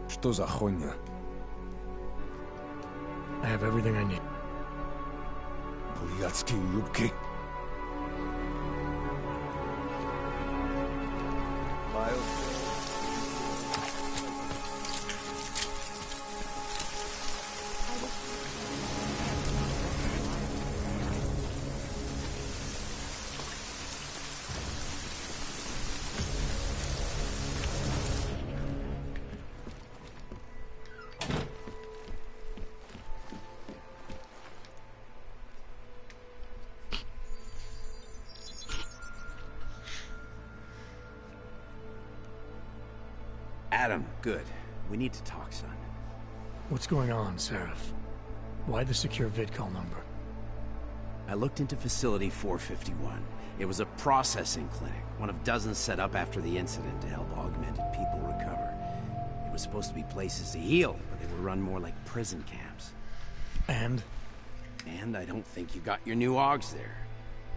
Что за хуйня? I have everything I need. Блядские юбки. Adam, good. We need to talk, son. What's going on, Seraph? Why the secure vidcall number? I looked into Facility 451. It was a processing clinic, one of dozens set up after the incident to help augmented people recover. It was supposed to be places to heal, but they were run more like prison camps. And? And I don't think you got your new AUGs there.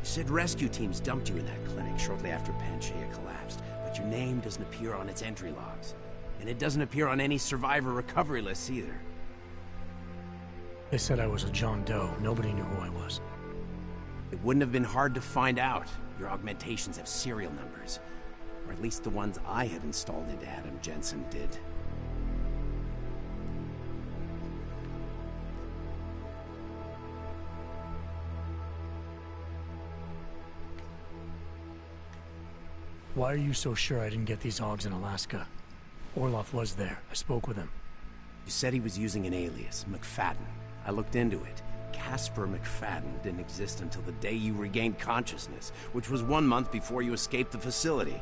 You said rescue teams dumped you in that clinic shortly after Pangaea collapsed, but your name doesn't appear on its entry logs. And it doesn't appear on any survivor recovery lists either. They said I was a John Doe. Nobody knew who I was. It wouldn't have been hard to find out. Your augmentations have serial numbers. Or at least the ones I had installed into Adam Jensen did. Why are you so sure I didn't get these AUGs in Alaska? Orloff was there. I spoke with him. You said he was using an alias, McFadden. I looked into it. Casper McFadden didn't exist until the day you regained consciousness, which was 1 month before you escaped the facility.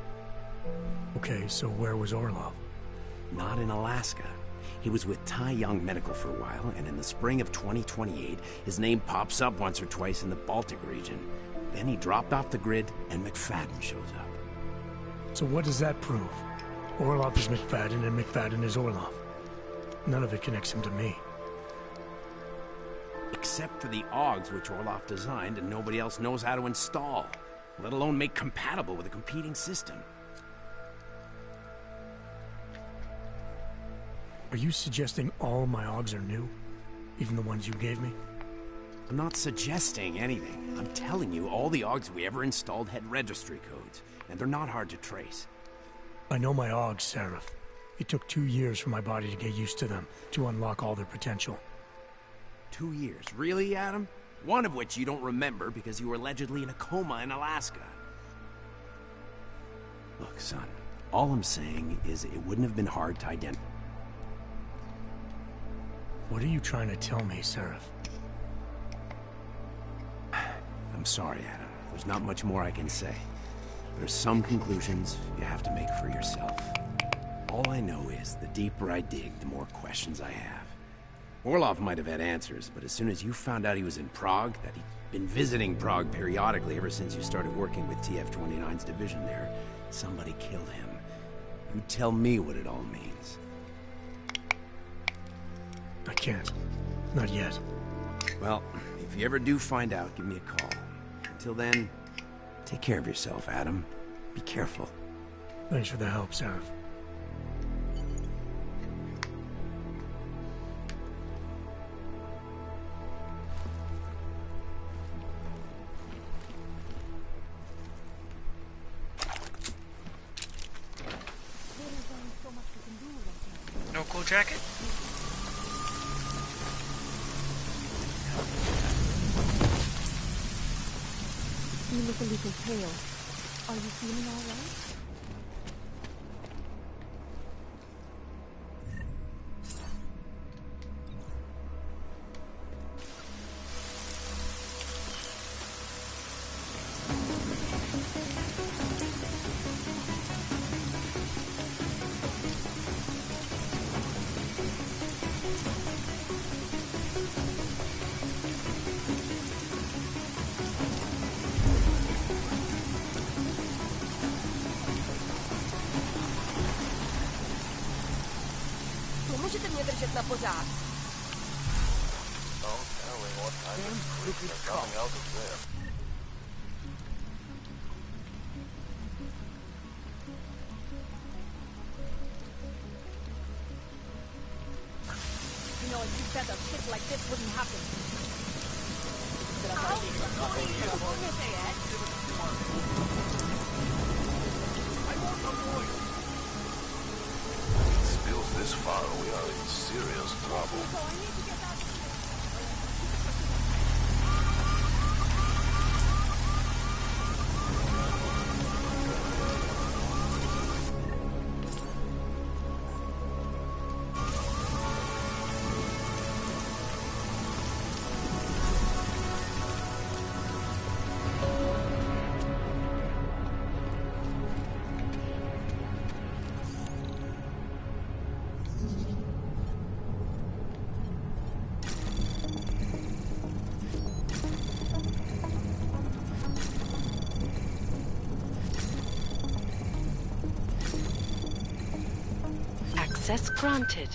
Okay, so where was Orloff? Not in Alaska. He was with Tai Young Medical for a while, and in the spring of 2028, his name pops up once or twice in the Baltic region. Then he dropped off the grid, and McFadden shows up. So what does that prove? Orloff is McFadden, and McFadden is Orloff. None of it connects him to me. Except for the AUGs which Orloff designed and nobody else knows how to install, let alone make compatible with a competing system. Are you suggesting all my AUGs are new? Even the ones you gave me? I'm not suggesting anything. I'm telling you, all the AUGs we ever installed had registry codes, and they're not hard to trace. I know my AUGs, Seraph. It took 2 years for my body to get used to them, to unlock all their potential. 2 years? Really, Adam? One of which you don't remember because you were allegedly in a coma in Alaska. Look, son, all I'm saying is it wouldn't have been hard to identify. What are you trying to tell me, Seraph? I'm sorry, Adam. There's not much more I can say. There's some conclusions you have to make for yourself. All I know is the deeper I dig, the more questions I have. Orlov might have had answers, but as soon as you found out he was in Prague, that he'd been visiting Prague periodically ever since you started working with TF-29's division there, somebody killed him. You tell me what it all means. I can't. Not yet. Well, if you ever do find out, give me a call. Until then, take care of yourself, Adam. Be careful. Thanks for the help, Sarah. No cool jacket? You look a little pale. Are you feeling all right? Můžete mě držet na pořád. No telling what kind of creatures are coming out of there. You know, if you bet a shit like this wouldn't happen. Spills this far, we are in serious trouble. Access granted.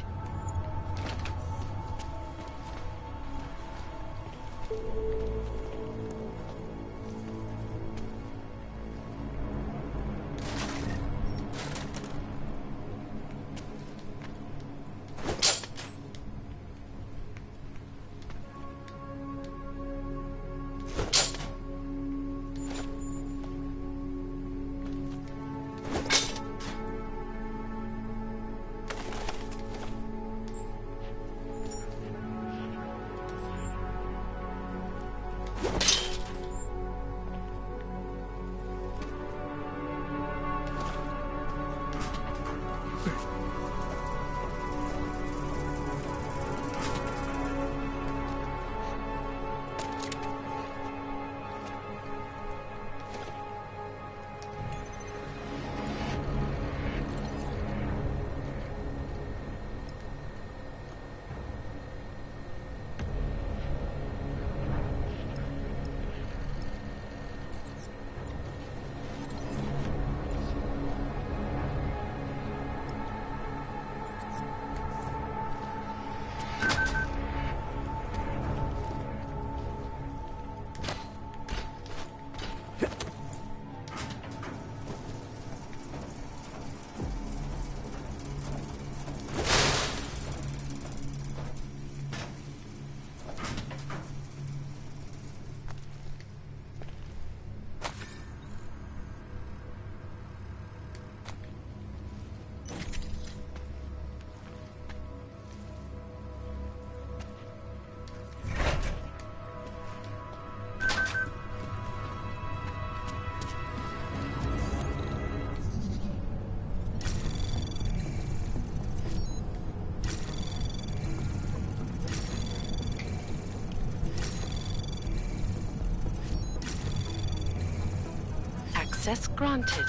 Access granted.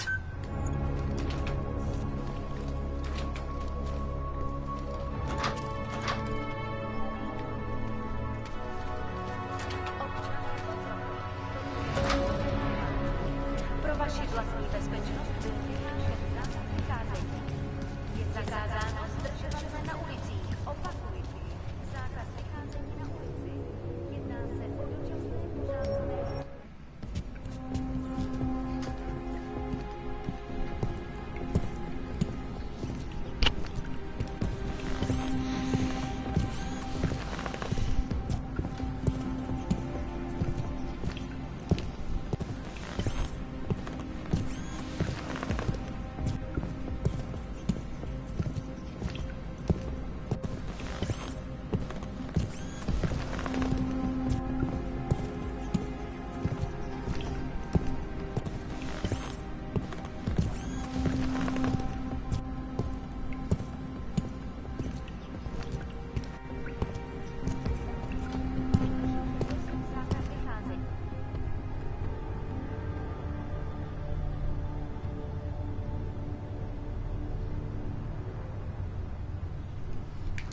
bezpečnost byl vyhlášen zákaz vycházení. Je zakázáno zdržovat se na ulicích. Opakuji, zákaz vycházení na ulici. Jedná se o dočasné pořádkové.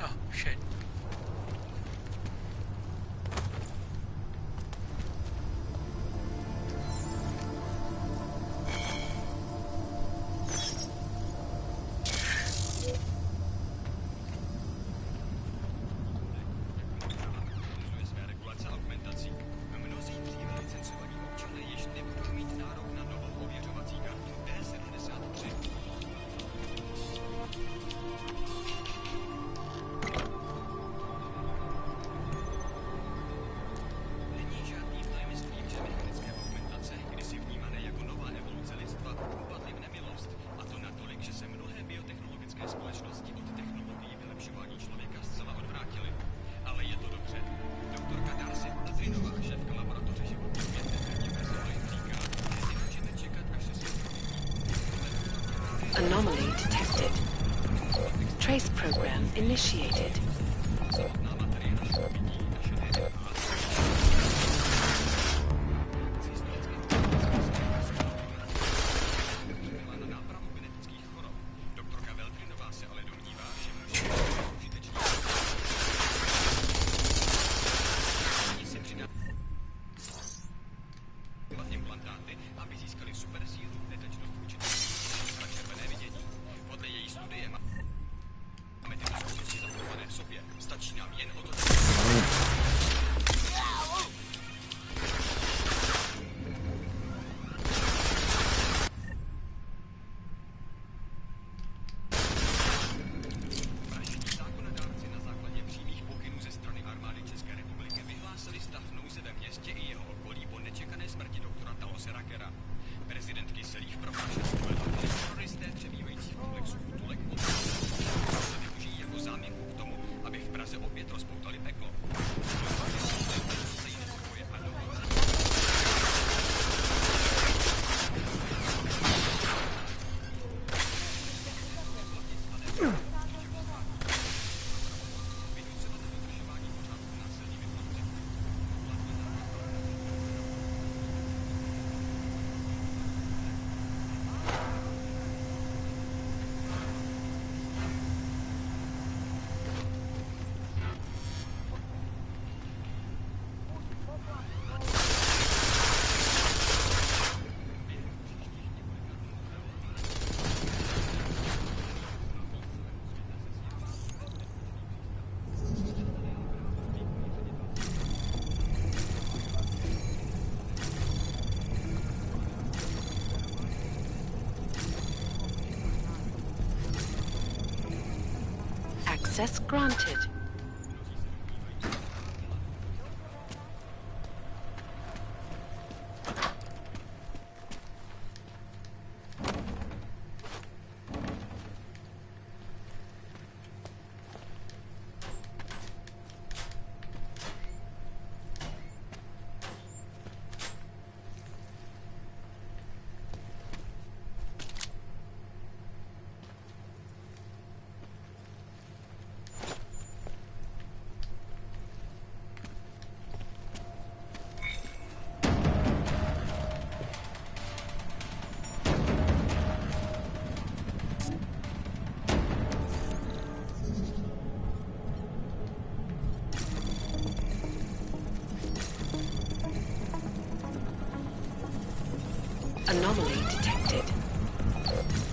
Oh, shit. Anomaly detected. Trace program initiated. Access granted.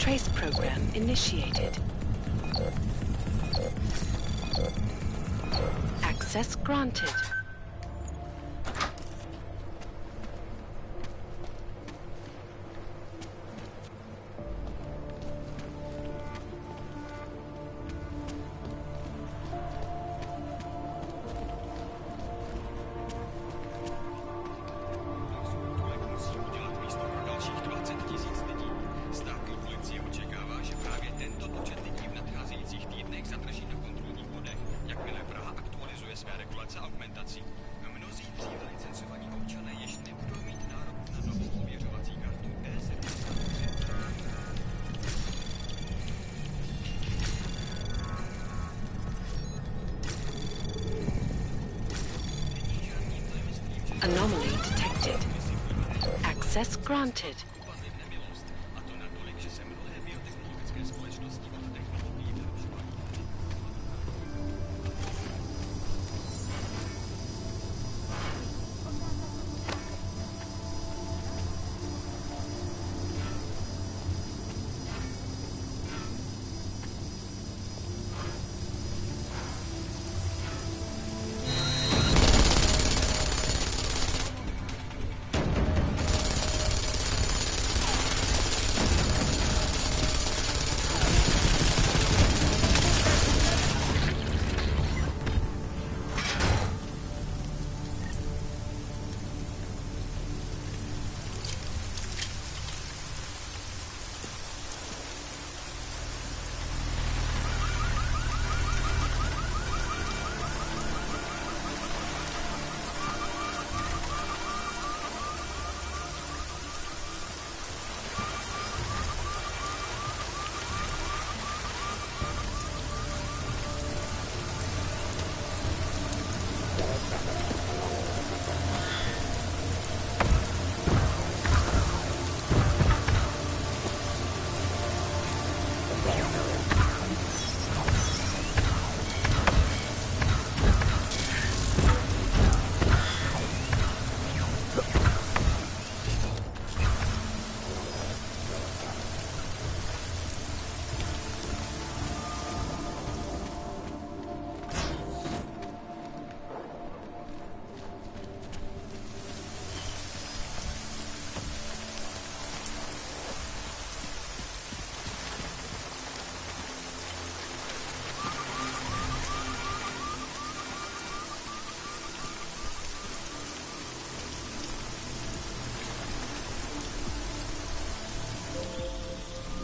Trace program initiated. Access granted. Anomaly detected. Access granted.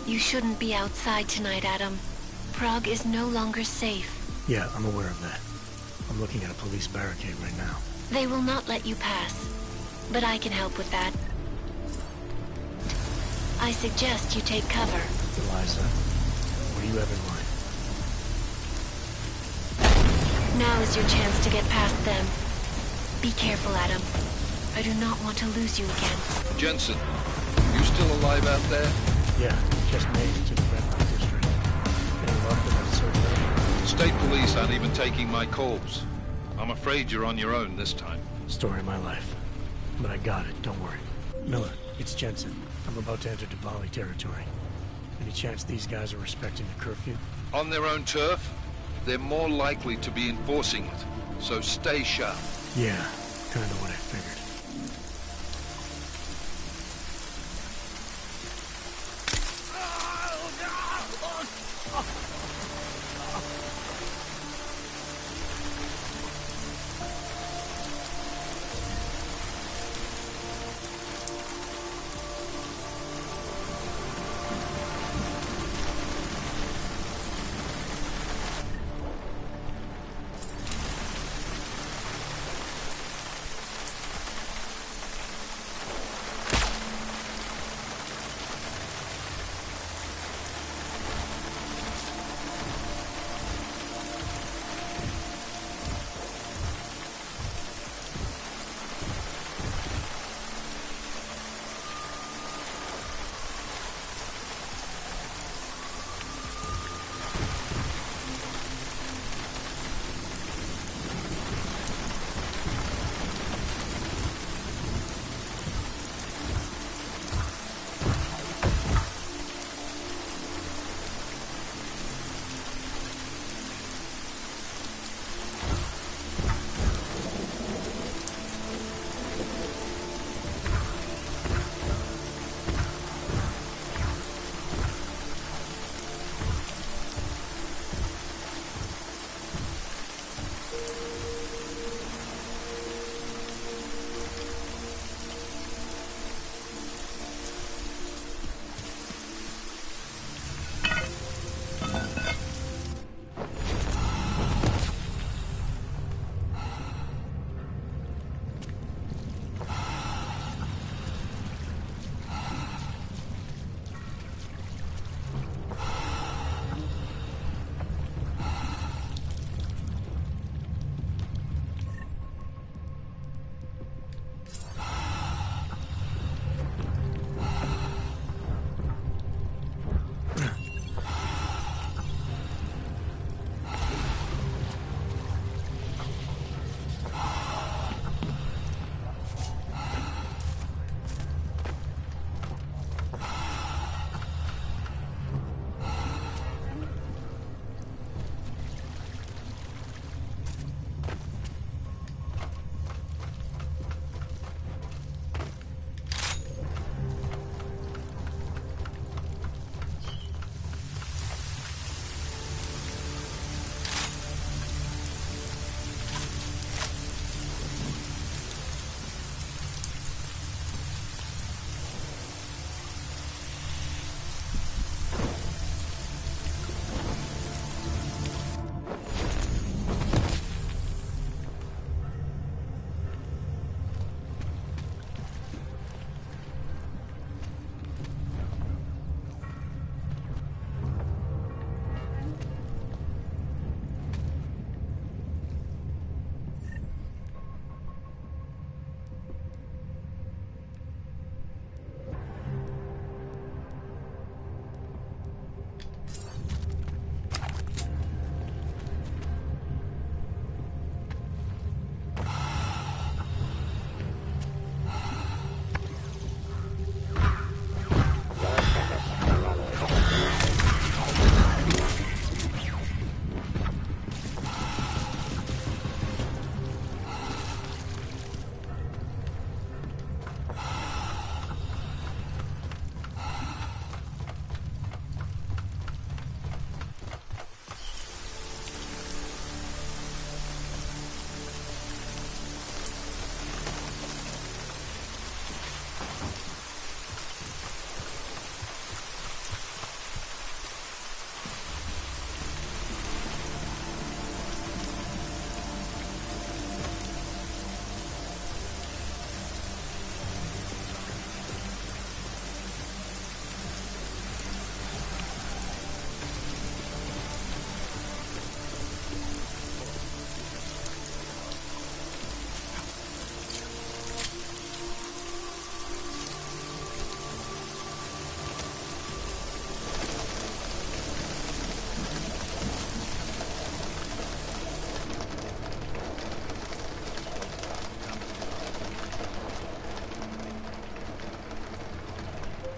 You shouldn't be outside tonight, Adam. Prague is no longer safe. Yeah, I'm aware of that. I'm looking at a police barricade right now. They will not let you pass. But I can help with that. I suggest you take cover. Eliza, what do you have in mind? Now is your chance to get past them. Be careful, Adam. I do not want to lose you again. Jensen, you still alive out there? Yeah, just made it to the Red Light District. Any luck with that search area? State police aren't even taking my calls. I'm afraid you're on your own this time. Story of my life. But I got it, don't worry. Miller, it's Jensen. I'm about to enter Diwali territory. Any chance these guys are respecting the curfew? On their own turf, they're more likely to be enforcing it. So stay sharp. Yeah, kinda what I figured.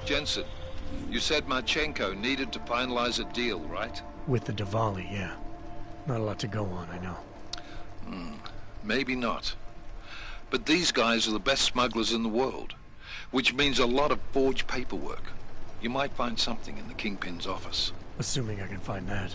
Jensen, you said Marchenko needed to finalize a deal, right? With the Diwali, yeah. Not a lot to go on, I know. Maybe not. But these guys are the best smugglers in the world, which means a lot of forged paperwork. You might find something in the Kingpin's office. Assuming I can find that.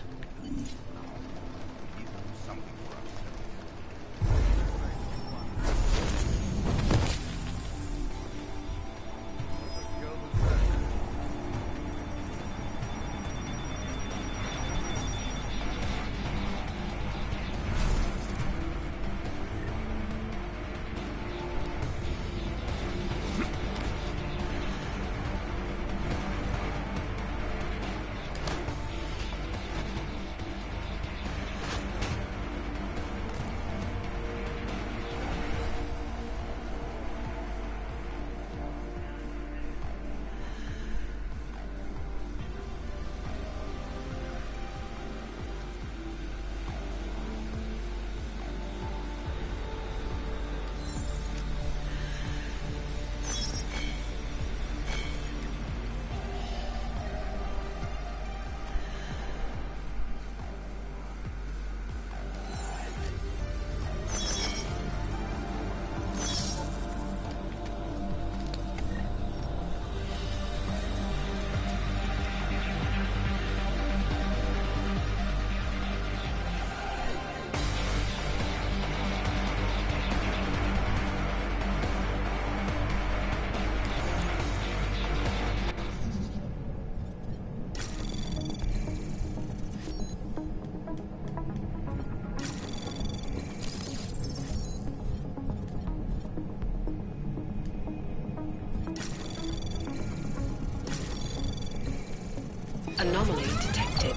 Anomaly detected.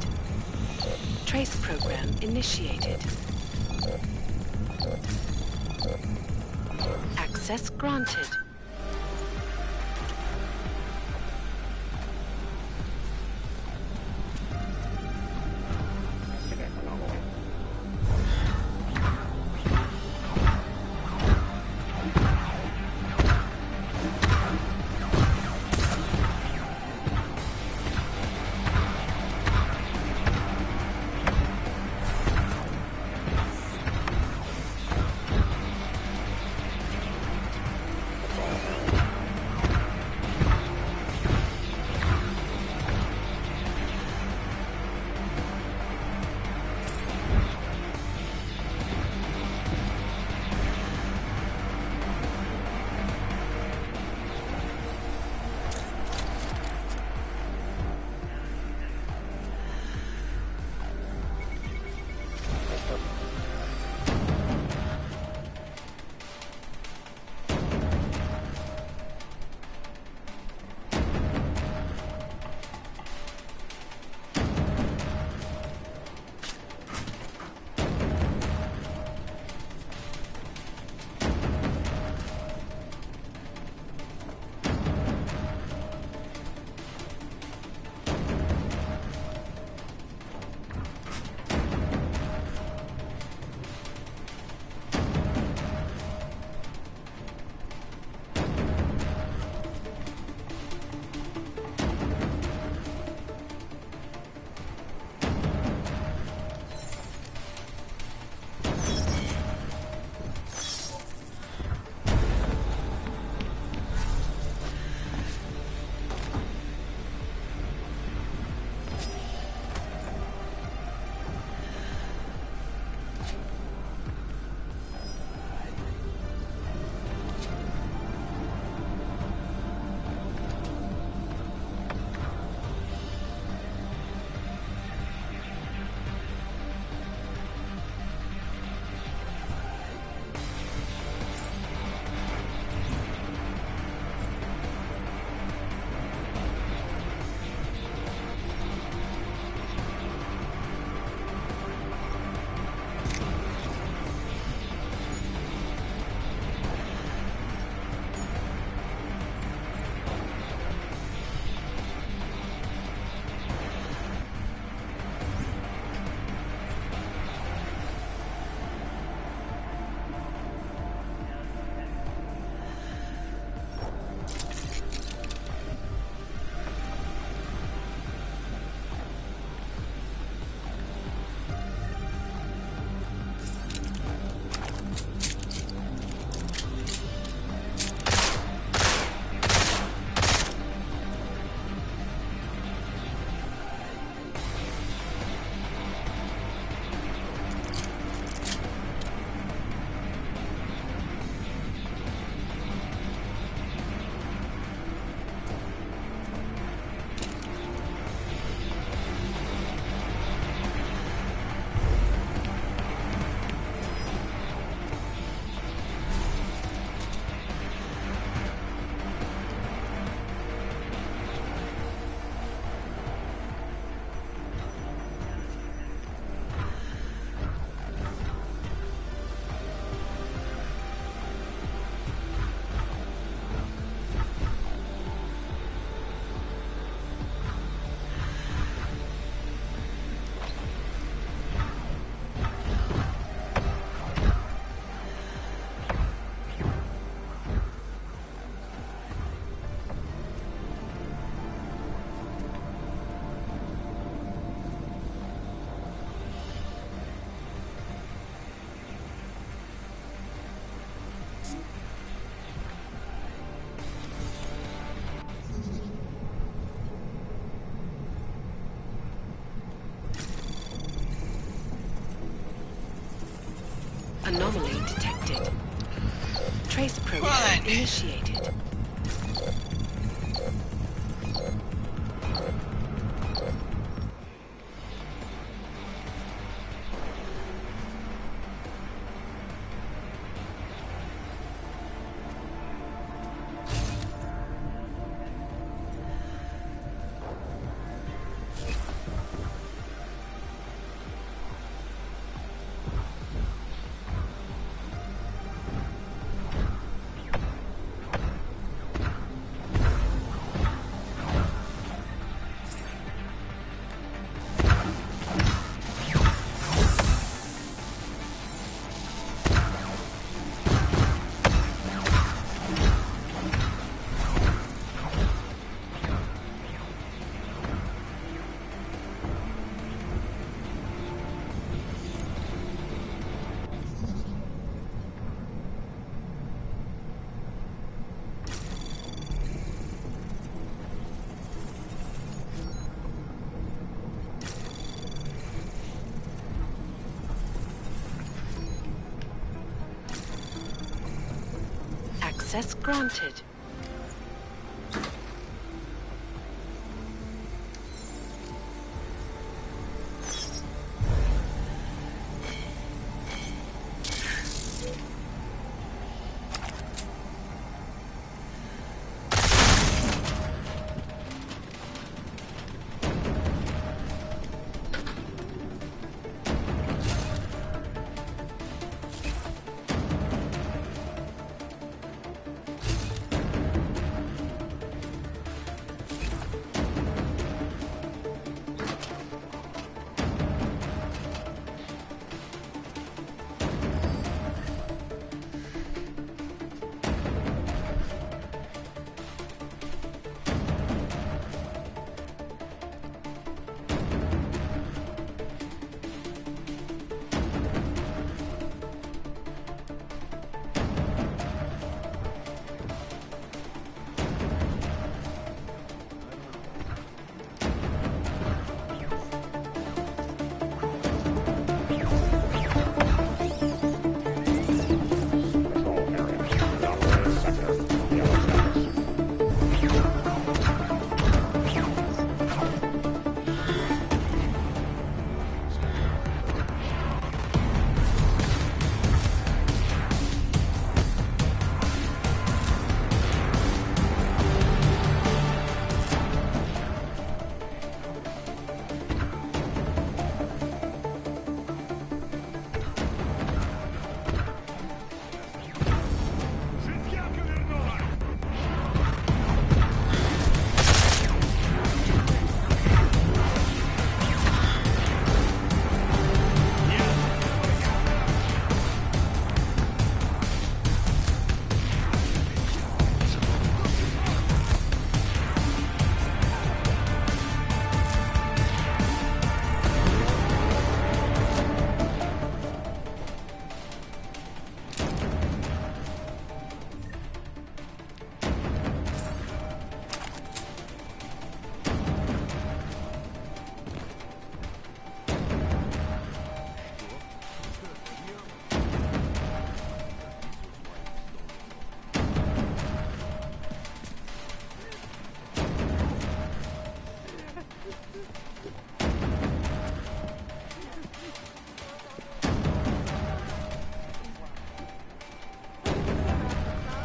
Trace program initiated. Access granted. Anomaly detected. Trace program initiated. Access granted.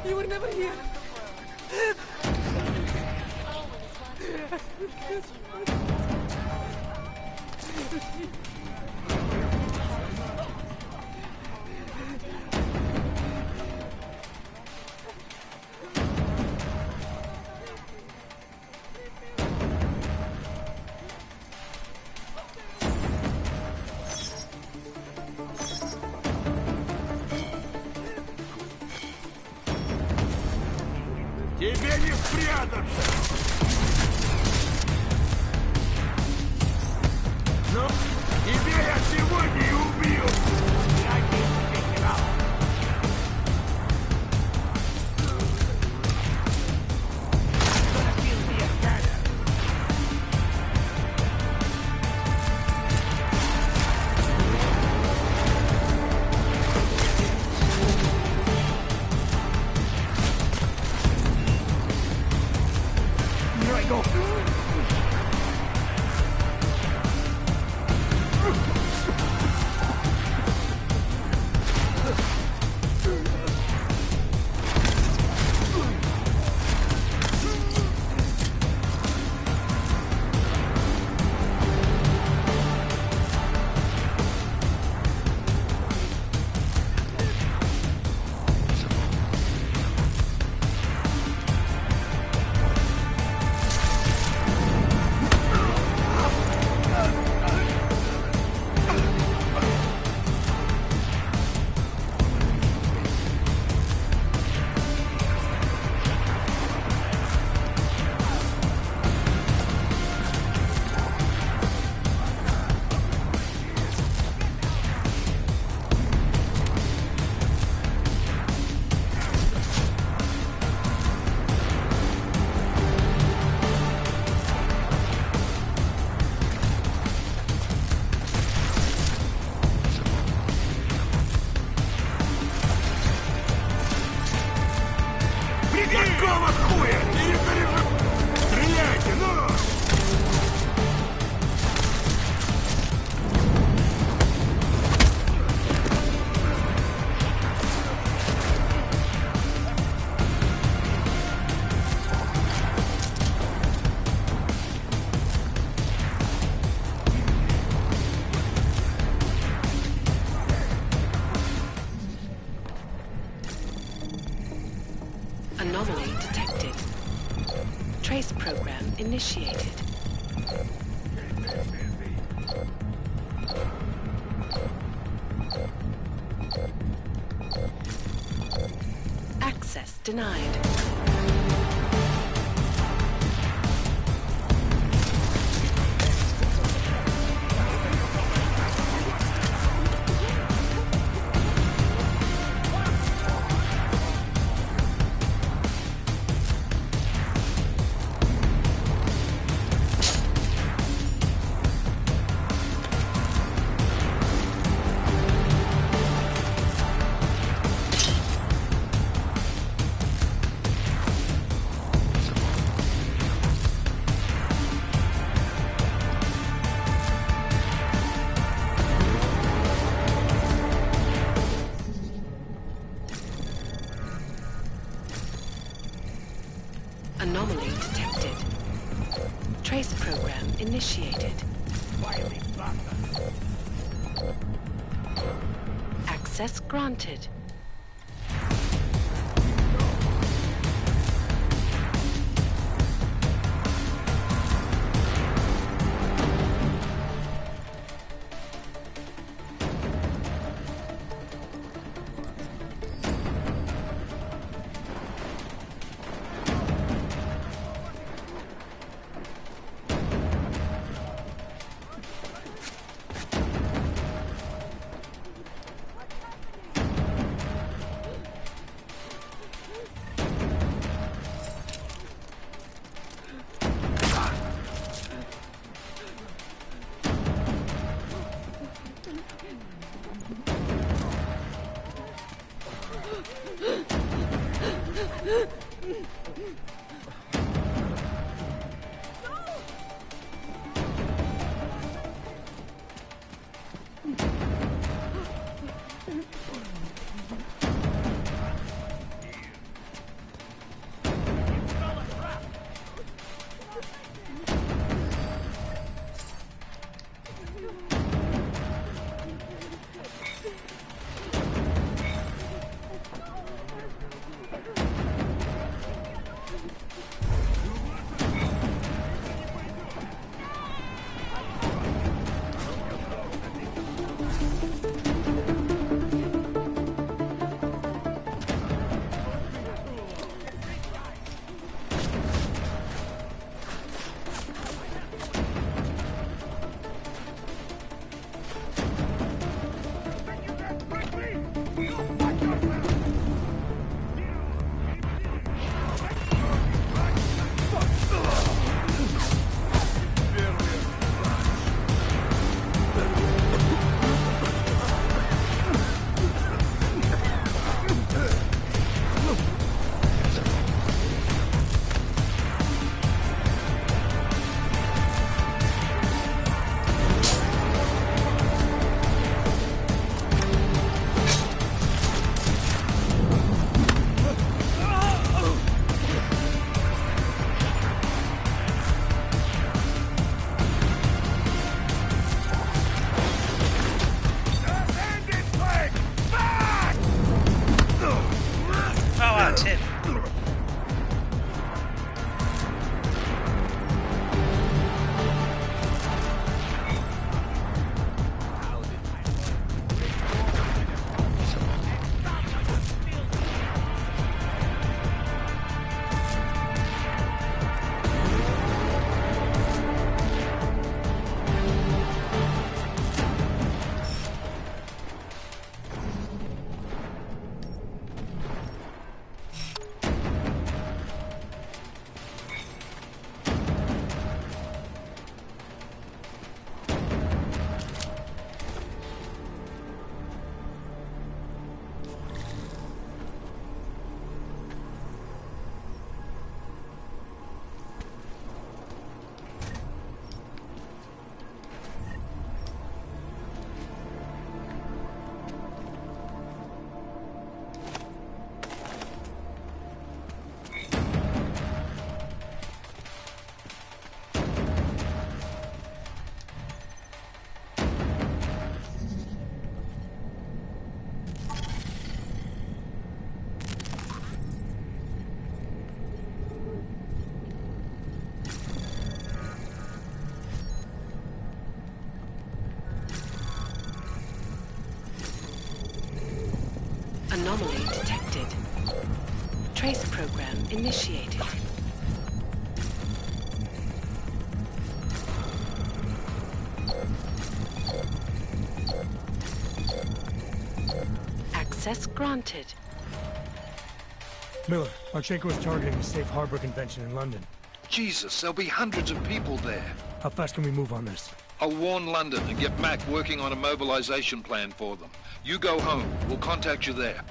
You were never here. Тебе не спрятаться! Ну, тебя я сегодня и убью! Я не генерал! Какого хуя? Стреляйте, ну! Anomaly detected. Trace program initiated. Access denied. Anomaly detected. Trace program initiated. Access granted. Anomaly detected. Trace program initiated. Access granted. Miller, Marchenko is targeting the Safe Harbor Convention in London. Jesus, there'll be hundreds of people there. How fast can we move on this? I'll warn London and get Mac working on a mobilization plan for them. You go home. We'll contact you there.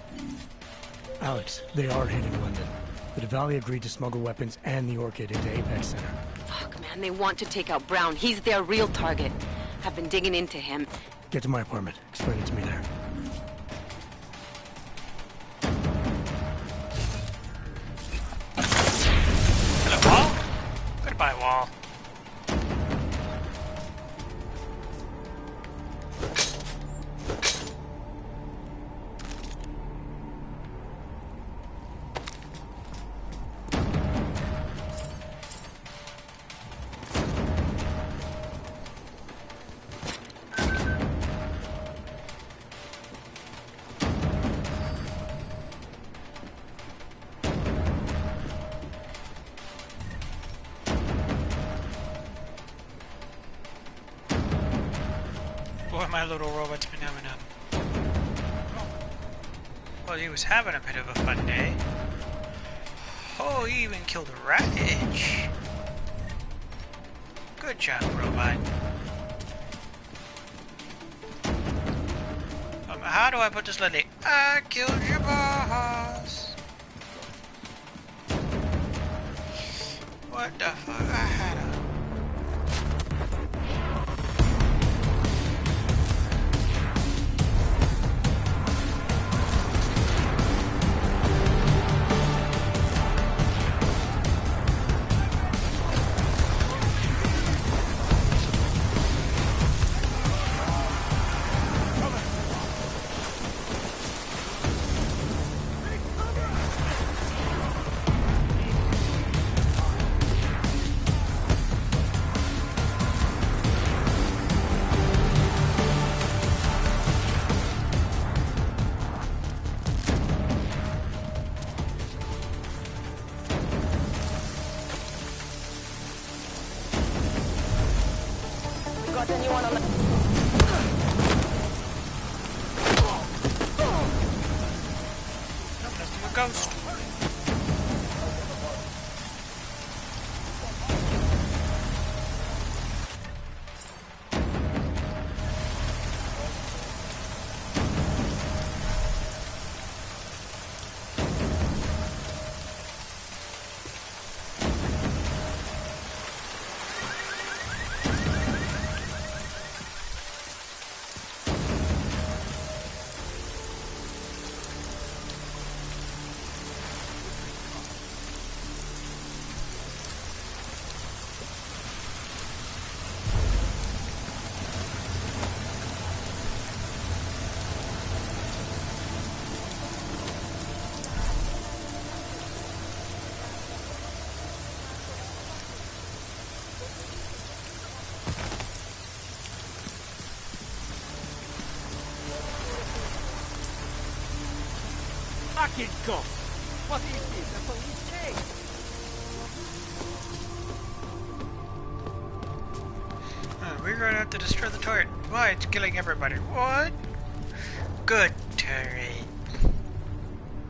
Alex, they are hitting London. The Diwali agreed to smuggle weapons and the Orchid into Apex Center. Fuck, man, they want to take out Brown. He's their real target. I've been digging into him. Get to my apartment. Explain it to me there. Hello, Wall? Goodbye, Wall. Boy, my little robot's been having a... Well, he was having a bit of a fun day. Oh, he even killed a Ravage. Good job, robot. How do I put this lady? I killed your boss. What the fuck? I had a... Got anyone on the... Nope, nothing but ghost. Fucking ghost! What is this? A police chase? We're gonna have to destroy the turret. Why? It's killing everybody. What? Good turret.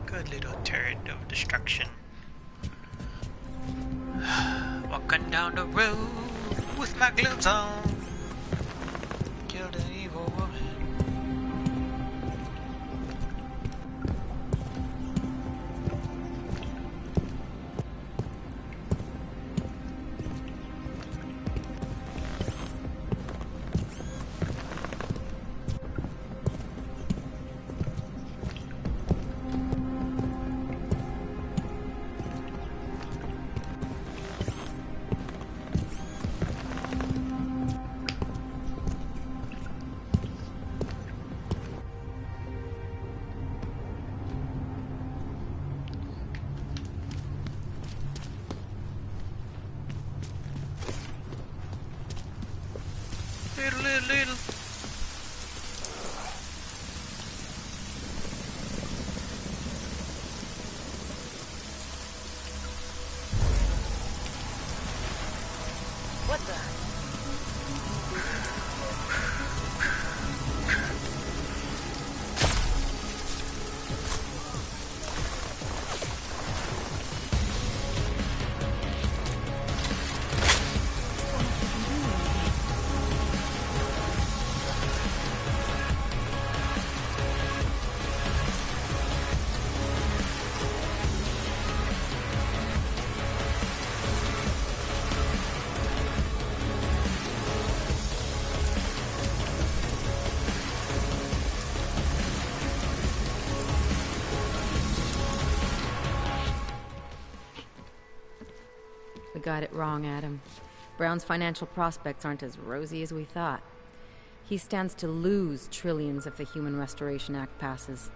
Good little turret of destruction. Walking down the road with my gloves on. Killed an evil woman. Little. We got it wrong, Adam. Brown's financial prospects aren't as rosy as we thought. He stands to lose trillions if the Human Restoration Act passes.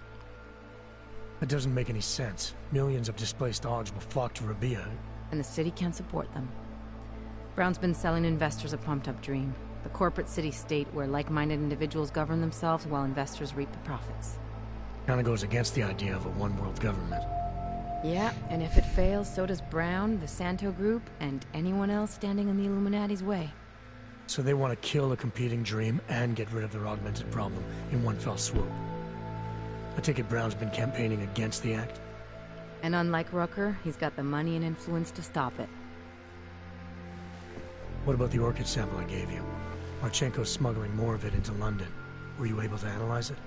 That doesn't make any sense. Millions of displaced Augs will flock to Rabia. And the city can't support them. Brown's been selling investors a pumped-up dream. The corporate city-state where like-minded individuals govern themselves while investors reap the profits. Kinda goes against the idea of a one-world government. Yeah, and if it fails, so does Brown, the Santo Group, and anyone else standing in the Illuminati's way. So they want to kill a competing dream and get rid of their augmented problem in one fell swoop. I take it Brown's been campaigning against the act? And unlike Rucker, he's got the money and influence to stop it. What about the orchid sample I gave you? Marchenko's smuggling more of it into London. Were you able to analyze it?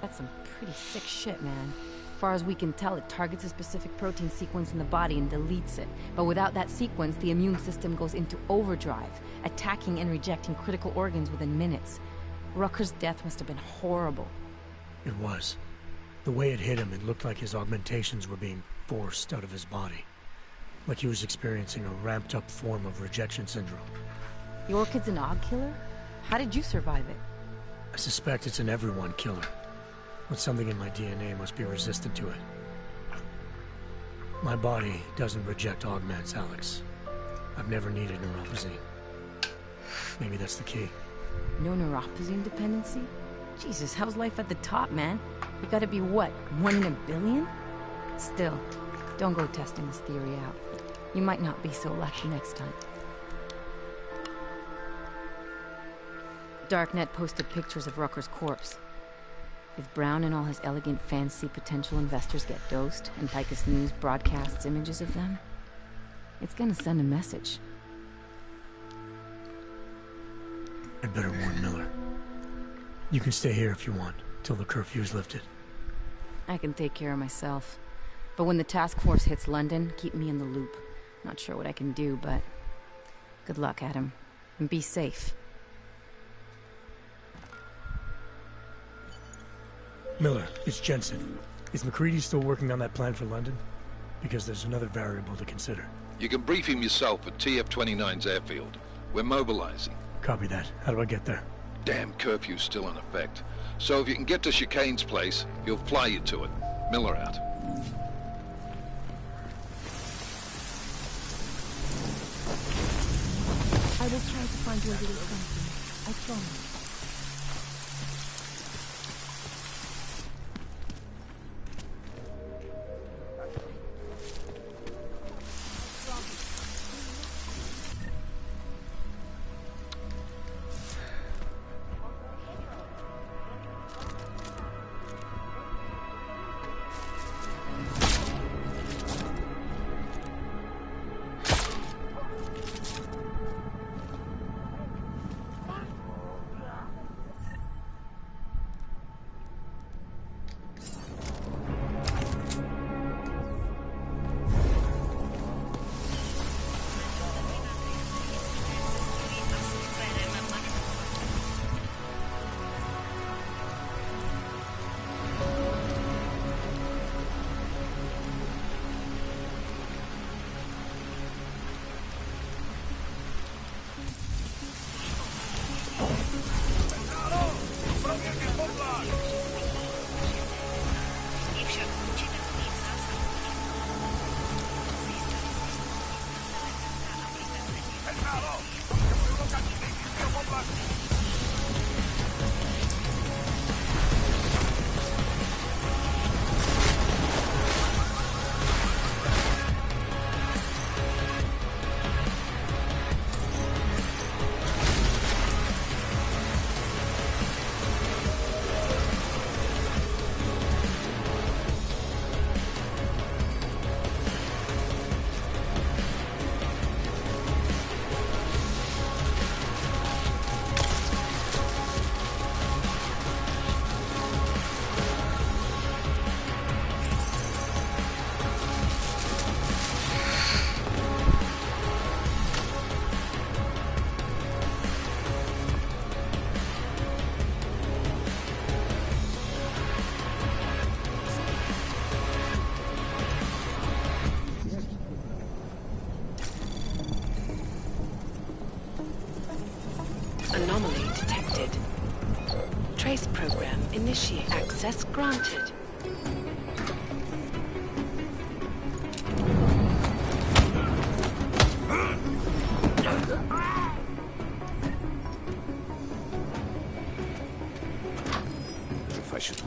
That's some pretty sick shit, man. As far as we can tell, it targets a specific protein sequence in the body and deletes it. But without that sequence, the immune system goes into overdrive, attacking and rejecting critical organs within minutes. Rucker's death must have been horrible. It was. The way it hit him, it looked like his augmentations were being forced out of his body. Like he was experiencing a ramped-up form of rejection syndrome. The orchid's an Aug killer? How did you survive it? I suspect it's an everyone killer. But something in my DNA must be resistant to it. My body doesn't reject augments, Alex. I've never needed neuropazine. Maybe that's the key. No neuropazine dependency? Jesus, how's life at the top, man? You gotta be what, 1 in a billion? Still, don't go testing this theory out. You might not be so lucky next time. Darknet posted pictures of Rucker's corpse. If Brown and all his elegant fans see potential investors get dosed, and Picus News broadcasts images of them, it's gonna send a message. I'd better warn Miller. You can stay here if you want, till the curfew's lifted. I can take care of myself. But when the task force hits London, keep me in the loop. Not sure what I can do, but... good luck, Adam. And be safe. Miller, it's Jensen. Is McCready still working on that plan for London? Because there's another variable to consider. You can brief him yourself at TF-29's airfield. We're mobilizing. Copy that. How do I get there? Damn curfew's still in effect. So if you can get to Chicane's place, he'll fly you to it. Miller out. I will try to find you a little something. I promise. initiate. Access granted. If I should...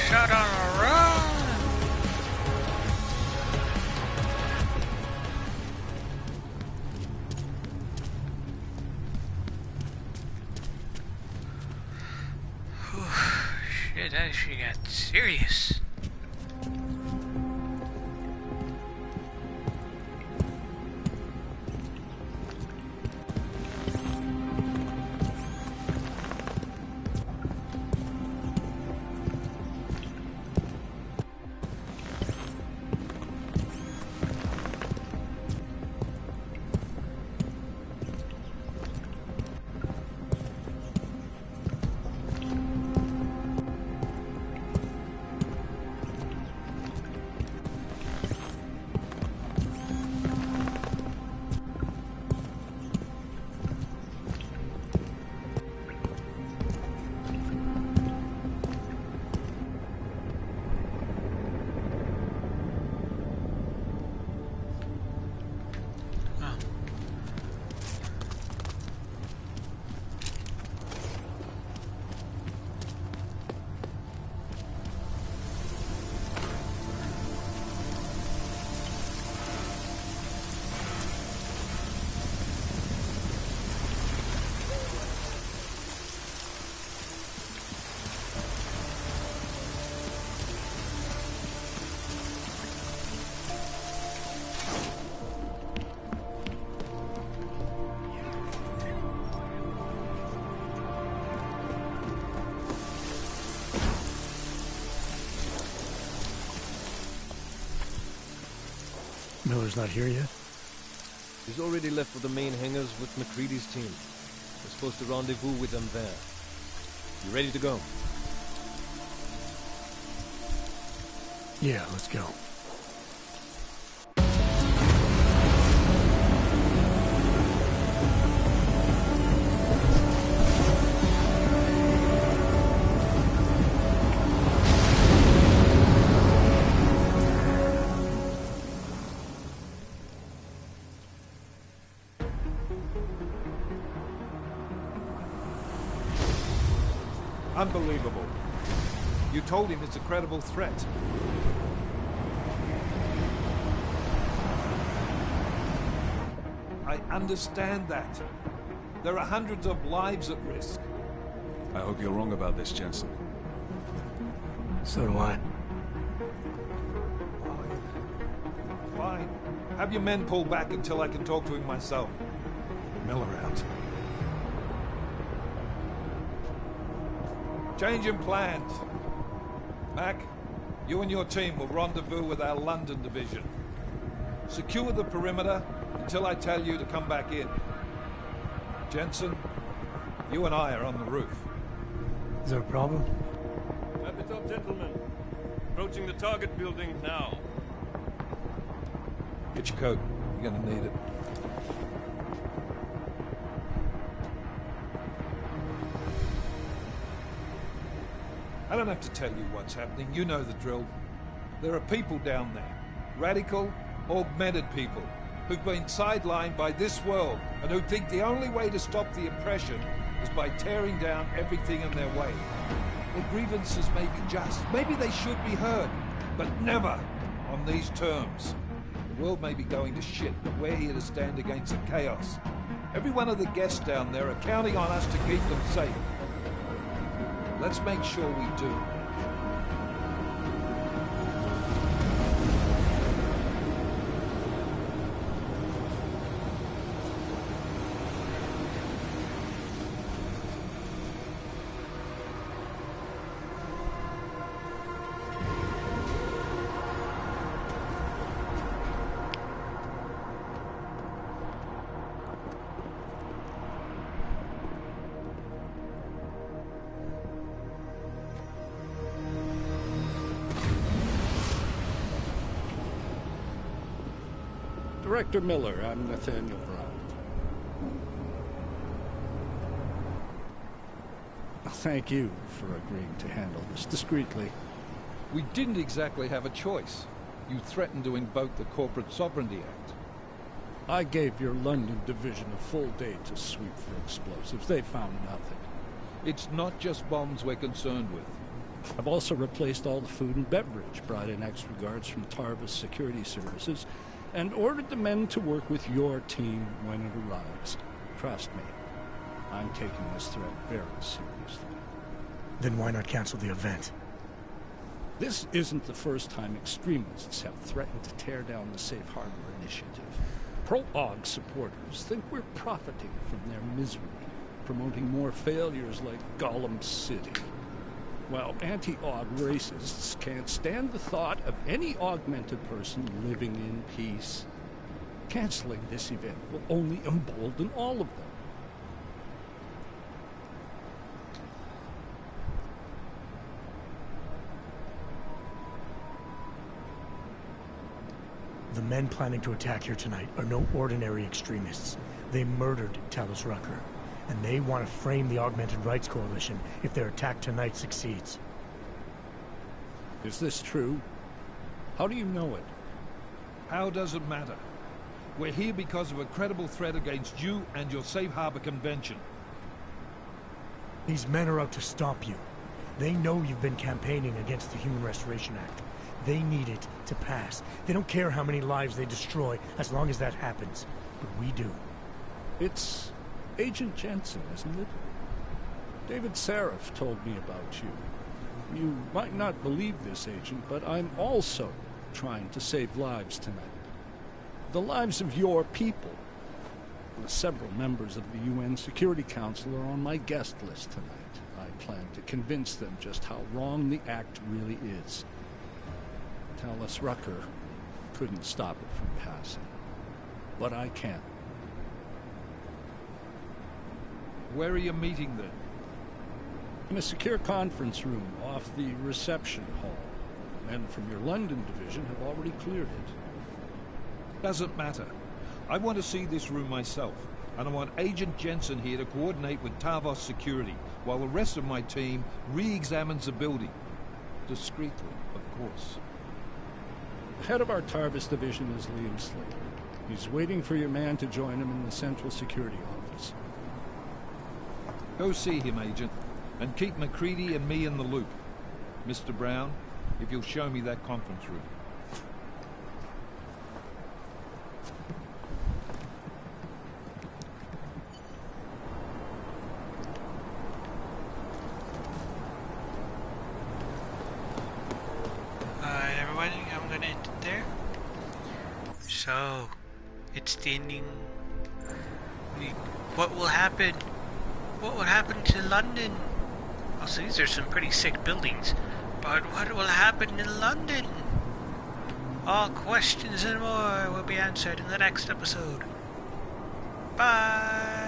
Shut on a run! Shit, that she got serious. Miller's not here yet? He's already left for the main hangars with McCready's team. We're supposed to rendezvous with them there. You ready to go? Yeah, let's go. Unbelievable. You told him it's a credible threat. I understand that. There are hundreds of lives at risk. I hope you're wrong about this, Jensen. So do I. Fine. Have your men pull back until I can talk to him myself. Miller out. Change in plans. Mac, you and your team will rendezvous with our London division. Secure the perimeter until I tell you to come back in. Jensen, you and I are on the roof. Is there a problem? At the top, gentlemen. Approaching the target building now. Get your coat. You're gonna need it. I don't have to tell you what's happening. You know the drill. There are people down there. Radical, augmented people who've been sidelined by this world and who think the only way to stop the oppression is by tearing down everything in their way. Their grievances may be just. Maybe they should be heard. But never on these terms. The world may be going to shit, but we're here to stand against the chaos. Every one of the guests down there are counting on us to keep them safe. Let's make sure we do. Director Miller, I'm Nathaniel Brown. Thank you for agreeing to handle this discreetly. We didn't exactly have a choice. You threatened to invoke the Corporate Sovereignty Act. I gave your London division a full day to sweep for explosives. They found nothing. It's not just bombs we're concerned with. I've also replaced all the food and beverage, brought in extra guards from Tarvis Security Services, and ordered the men to work with your team when it arrives. Trust me, I'm taking this threat very seriously. Then why not cancel the event? This isn't the first time extremists have threatened to tear down the Safe Harbor Initiative. Pro-AUG supporters think we're profiting from their misery, promoting more failures like Gollum City. While anti-AUG racists can't stand the thought of any augmented person living in peace. Canceling this event will only embolden all of them. The men planning to attack here tonight are no ordinary extremists. They murdered Talos Rucker, and they want to frame the Augmented Rights Coalition if their attack tonight succeeds. Is this true? How do you know it? How does it matter? We're here because of a credible threat against you and your Safe Harbor Convention. These men are out to stop you. They know you've been campaigning against the Human Restoration Act. They need it to pass. They don't care how many lives they destroy, as long as that happens. But we do. It's Agent Jensen, isn't it? David Seraph told me about you. You might not believe this, Agent, but I'm also trying to save lives tonight. The lives of your people. Several members of the UN Security Council are on my guest list tonight. I plan to convince them just how wrong the act really is. Talos Rucker couldn't stop it from passing. But I can. Where are you meeting then? In a secure conference room off the reception hall. Men from your London division have already cleared it. Doesn't matter. I want to see this room myself, and I want Agent Jensen here to coordinate with Tarvos Security, while the rest of my team re-examines the building. Discreetly, of course. The head of our Tarvis division is Liam Slater. He's waiting for your man to join him in the Central Security Office. Go see him, Agent. And keep McCready and me in the loop. Mr. Brown, if you'll show me that conference room. Everybody, I'm gonna end it there. So, it's the ending. What will happen? What will happen to London? Also, these are some pretty sick buildings. But what will happen in London? All questions and more will be answered in the next episode. Bye!